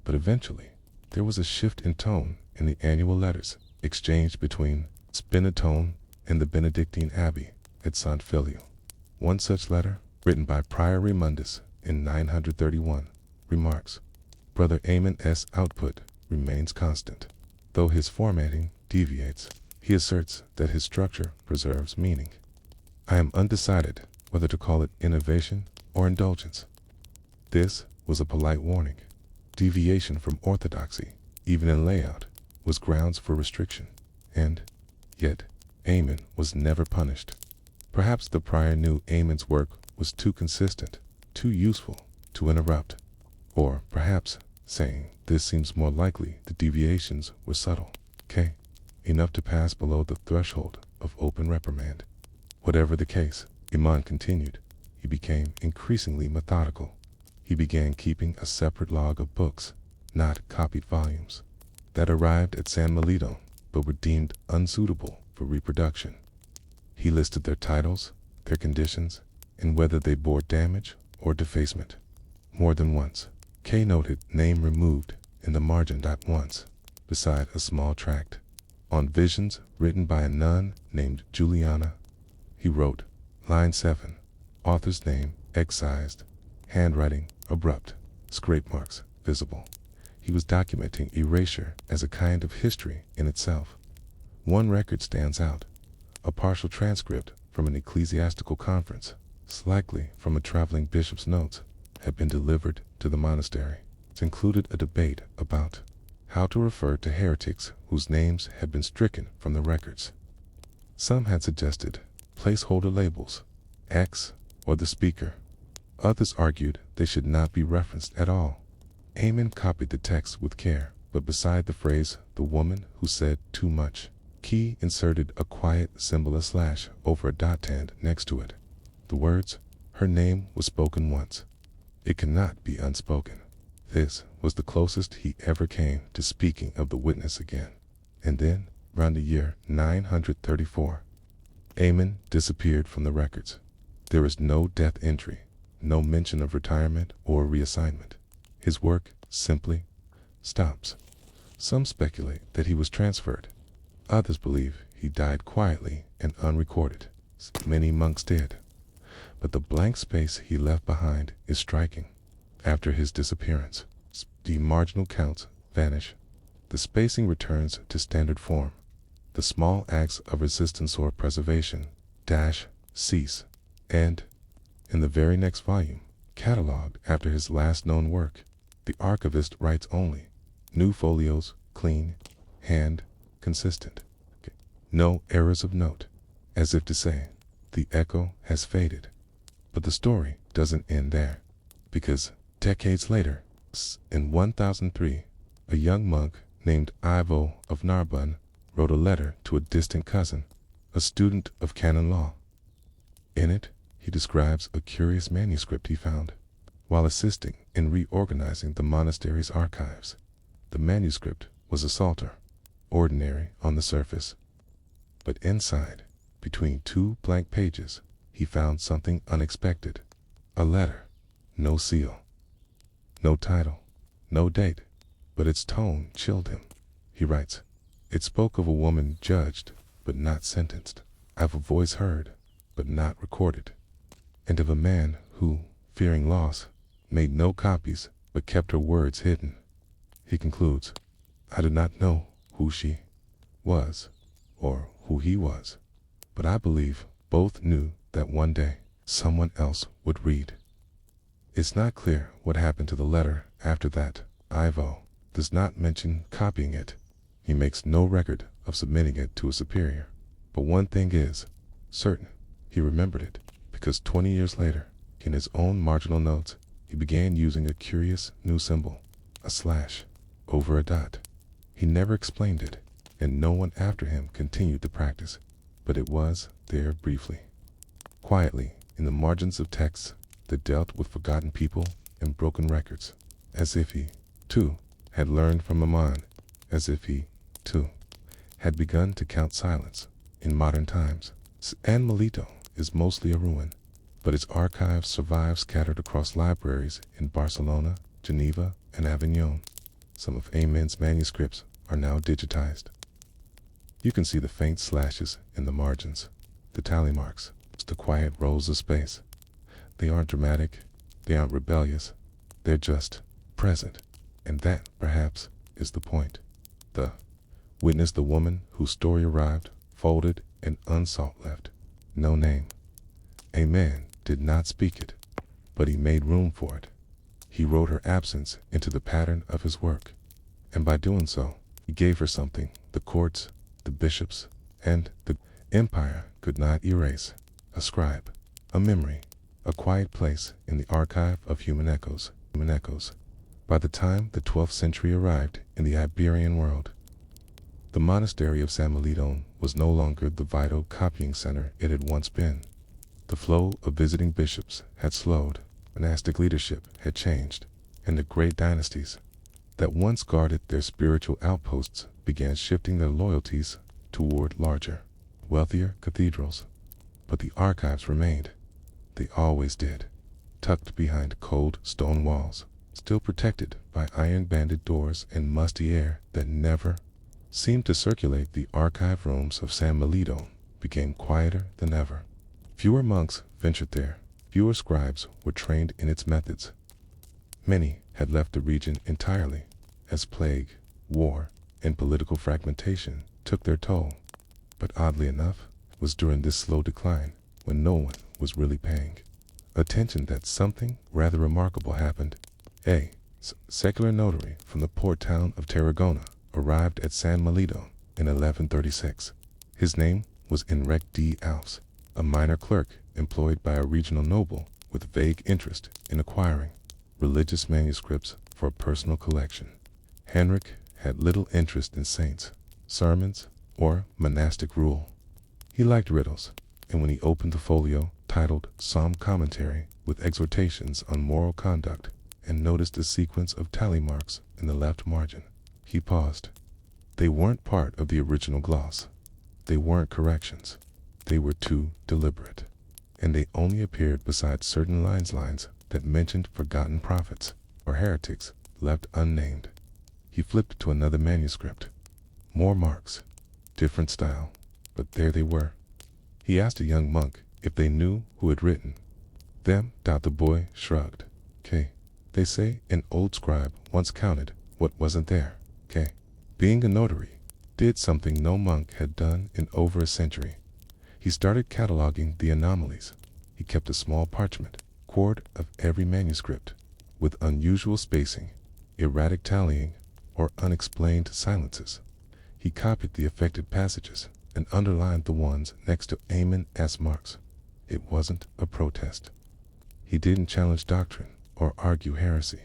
but eventually, there was a shift in tone in the annual letters exchanged between Spinatone and the Benedictine Abbey at Sant Filio. One such letter, written by Prior Remundus in 931, remarks, "Brother Eamon's output remains constant, though his formatting deviates. He asserts that his structure preserves meaning. I am undecided whether to call it innovation or indulgence." This was a polite warning. Deviation from orthodoxy, even in layout, was grounds for restriction, and yet Eamon was never punished. Perhaps the prior knew Eamon's work was too consistent, too useful to interrupt, or perhaps, saying, "This seems more likely the deviations were subtle, enough to pass below the threshold of open reprimand." Whatever the case, Eamon continued. He became increasingly methodical. He began keeping a separate log of books, not copied volumes, that arrived at San Melito but were deemed unsuitable for reproduction. He listed their titles, their conditions, and whether they bore damage or defacement. More than once, K noted name removed in the margin. Once, beside a small tract, on visions written by a nun named Juliana, he wrote, line 7, author's name excised, handwriting abrupt, scrape marks visible. He was documenting erasure as a kind of history in itself. One record stands out, a partial transcript from an ecclesiastical conference, likely from a traveling bishop's notes, had been delivered to the monastery. It included a debate about how to refer to heretics whose names had been stricken from the records. Some had suggested placeholder labels, X or the speaker. Others argued they should not be referenced at all. Amen copied the text with care, but beside the phrase, the woman who said too much, Key inserted a quiet symbol / over a dot and next to it. The words, her name was spoken once. It cannot be unspoken. This was the closest he ever came to speaking of the witness again. And then, round the year 934, Amen disappeared from the records. There is no death entry, no mention of retirement or reassignment. His work simply stops. Some speculate that he was transferred. Others believe he died quietly and unrecorded. Many monks did. But the blank space he left behind is striking. After his disappearance, the marginal counts vanish. The spacing returns to standard form. The small acts of resistance or preservation cease. And, in the very next volume, catalogued after his last known work, the archivist writes only, new folios, clean, hand, consistent. No errors of note, as if to say, the echo has faded. But the story doesn't end there, because decades later, in 1003, a young monk named Ivo of Narbonne wrote a letter to a distant cousin, a student of canon law. In it, he describes a curious manuscript he found while assisting in reorganizing the monastery's archives. The manuscript was a psalter, ordinary on the surface. But inside, between two blank pages, he found something unexpected. A letter, no seal, no title, no date, but its tone chilled him. He writes, it spoke of a woman judged, but not sentenced, of a voice heard, but not recorded, and of a man who, fearing loss, made no copies, but kept her words hidden. He concludes, I do not know who she was, or who he was, but I believe both knew that one day someone else would read. It's not clear what happened to the letter after that. Ivo does not mention copying it. He makes no record of submitting it to a superior. But one thing is certain, he remembered it, because 20 years later, in his own marginal notes, he began using a curious new symbol, a slash, over a dot. He never explained it, and no one after him continued the practice, but it was there briefly, quietly, in the margins of texts that dealt with forgotten people and broken records, as if he, too, had learned from Aman, as if he, too, had begun to count silence in modern times. San Melito is mostly a ruin, but its archives survive scattered across libraries in Barcelona, Geneva, and Avignon. Some of Amen's manuscripts are now digitized. You can see the faint slashes in the margins, the tally marks, the quiet rows of space. They aren't dramatic, they aren't rebellious, they're just present. And that, perhaps, is the point. Witness the woman whose story arrived, folded and unsought left. No name. A man did not speak it, but he made room for it. He wrote her absence into the pattern of his work, and by doing so, he gave her something the courts, the bishops, and the empire could not erase. A scribe, a memory, a quiet place in the archive of human echoes. By the time the 12th century arrived in the Iberian world, the monastery of San Melito was no longer the vital copying center it had once been. The flow of visiting bishops had slowed, monastic leadership had changed, and the great dynasties that once guarded their spiritual outposts began shifting their loyalties toward larger, wealthier cathedrals. But the archives remained. they always did, tucked behind cold stone walls, still protected by iron-banded doors and musty air that never seemed to circulate. The archive rooms of San Melito became quieter than ever. Fewer monks ventured there, fewer scribes were trained in its methods. Many had left the region entirely, as plague, war, and political fragmentation took their toll. But oddly enough, it was during this slow decline, when no one was really paying attention, that something rather remarkable happened. A secular notary from the port town of Tarragona arrived at San Melito in 1136. His name was Enrique de Alves, a minor clerk employed by a regional noble with vague interest in acquiring religious manuscripts for a personal collection. Henrik had little interest in saints, sermons, or monastic rule. He liked riddles, and when he opened the folio titled Psalm Commentary with exhortations on moral conduct and noticed a sequence of tally marks in the left margin, he paused. They weren't part of the original gloss. They weren't corrections. They were too deliberate, and they only appeared beside certain lines that mentioned forgotten prophets or heretics left unnamed. He flipped to another manuscript. More marks, different style, but there they were. He asked a young monk if they knew who had written them. The boy shrugged. They say an old scribe once counted what wasn't there. Being a notary did something no monk had done in over a century. He started cataloging the anomalies. He kept a small parchment cord of every manuscript, with unusual spacing, erratic tallying, or unexplained silences. He copied the affected passages and underlined the ones next to Amen S marks. It wasn't a protest. He didn't challenge doctrine or argue heresy,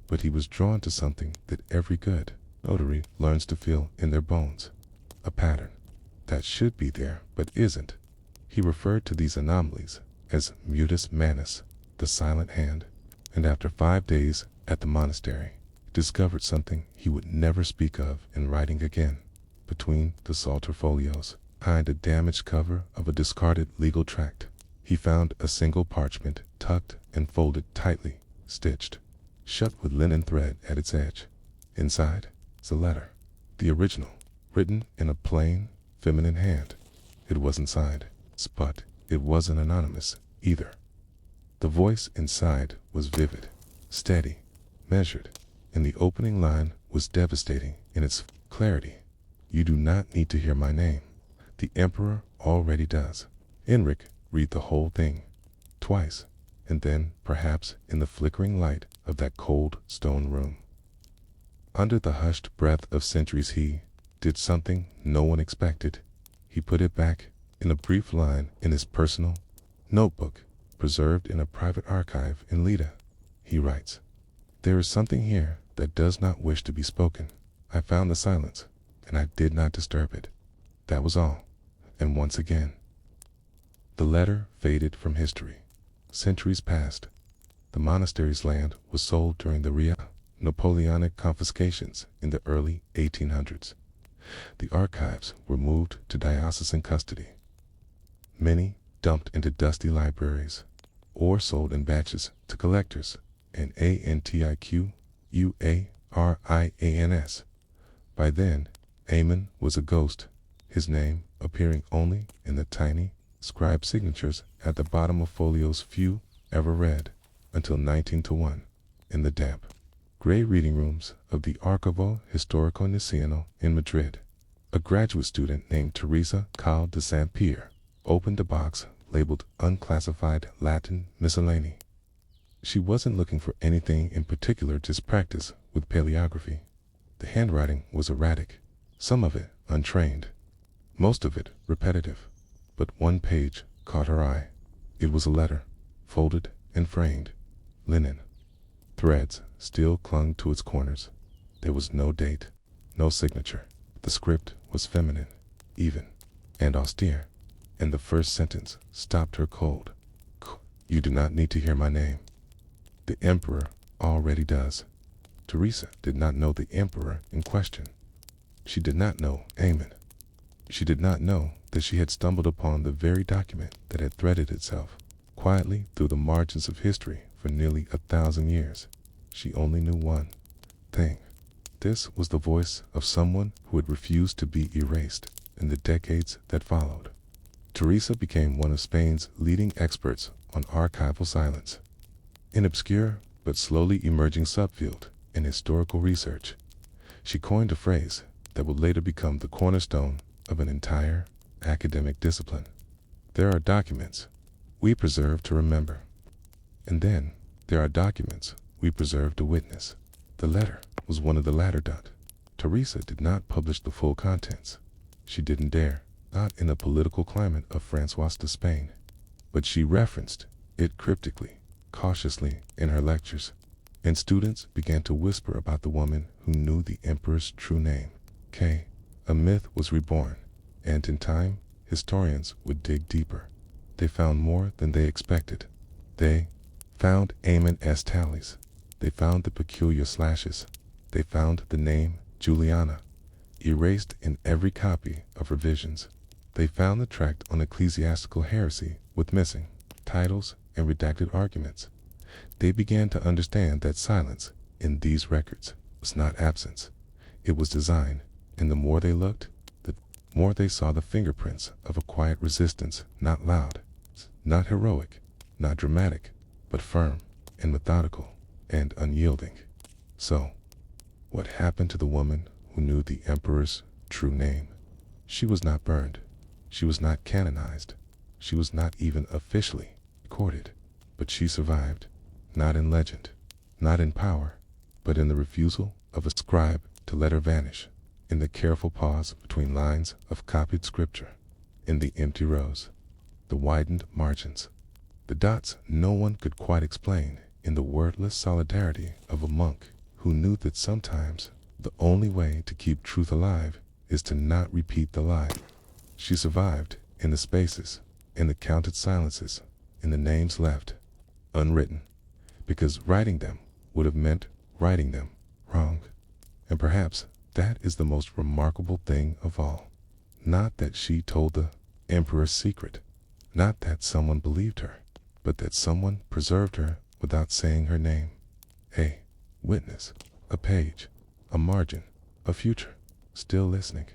but he was drawn to something that every good notary learns to feel in their bones, a pattern that should be there but isn't. He referred to these anomalies as mutus manus, the silent hand, and after 5 days at the monastery, discovered something he would never speak of in writing again. Between the Psalter folios, behind a damaged cover of a discarded legal tract, he found a single parchment tucked and folded tightly, stitched shut with linen thread at its edge. Inside is a letter, the original, written in a plain, feminine hand. It wasn't signed, but it wasn't anonymous either. The voice inside was vivid, steady, measured, and the opening line was devastating in its clarity. You do not need to hear my name. The emperor already does. Enric, read the whole thing, twice, and then, perhaps, in the flickering light of that cold stone room. Under the hushed breath of centuries, he did something no one expected. He put it back in a brief line in his personal notebook, preserved in a private archive in Lida. He writes, "There is something here that does not wish to be spoken. I found the silence, and I did not disturb it. That was all." And once again, the letter faded from history. Centuries passed. The monastery's land was sold during the Napoleonic confiscations in the early 1800s. The archives were moved to diocesan custody. Many dumped into dusty libraries, or sold in batches to collectors and antiquarians. By then, Amen was a ghost, his name appearing only in the tiny scribe signatures at the bottom of folios few ever read, until 1901, in the damp, gray reading rooms of the Archivo Histórico Nacional in Madrid. A graduate student named Teresa Cal de Saint Pierre opened a box labeled Unclassified Latin Miscellany. She wasn't looking for anything in particular, just practice with paleography. The handwriting was erratic, some of it untrained, most of it repetitive, but one page caught her eye. It was a letter, folded and framed, linen. Threads still clung to its corners. There was no date, no signature. The script was feminine, even, and austere, and the first sentence stopped her cold. You do not need to hear my name. The emperor already does. Teresa did not know the emperor in question. She did not know Amen. She did not know that she had stumbled upon the very document that had threaded itself quietly through the margins of history for nearly 1,000 years. She only knew one thing. This was the voice of someone who had refused to be erased in the decades that followed. Teresa became one of Spain's leading experts on archival silence, an obscure but slowly emerging subfield in historical research. She coined a phrase that would later become the cornerstone of an entire academic discipline. There are documents we preserve to remember, and then there are documents we preserve to witness. The letter was one of the latter. Teresa did not publish the full contents. She didn't dare, not in the political climate of Francois de Spain, but she referenced it cryptically, cautiously in her lectures, and students began to whisper about the woman who knew the emperor's true name. A myth was reborn, and in time, historians would dig deeper. They found more than they expected. They found Amon's tallies. They found the peculiar slashes. They found the name Juliana erased in every copy of revisions. They found the tract on ecclesiastical heresy with missing titles and redacted arguments. They began to understand that silence in these records was not absence. It was design, and the more they looked, the more they saw the fingerprints of a quiet resistance, not loud, not heroic, not dramatic, but firm and methodical and unyielding. So, what happened to the woman who knew the emperor's true name? She was not burned. She was not canonized. She was not even officially recorded. But she survived, not in legend, not in power, but in the refusal of a scribe to let her vanish, in the careful pause between lines of copied scripture, in the empty rows, the widened margins, the dots no one could quite explain, in the wordless solidarity of a monk who knew that sometimes the only way to keep truth alive is to not repeat the lie. She survived in the spaces, in the counted silences, in the names left unwritten, because writing them would have meant writing them wrong. And perhaps that is the most remarkable thing of all. Not that she told the emperor's secret, not that someone believed her, but that someone preserved her without saying her name. A witness, a page, a margin, a future, still listening,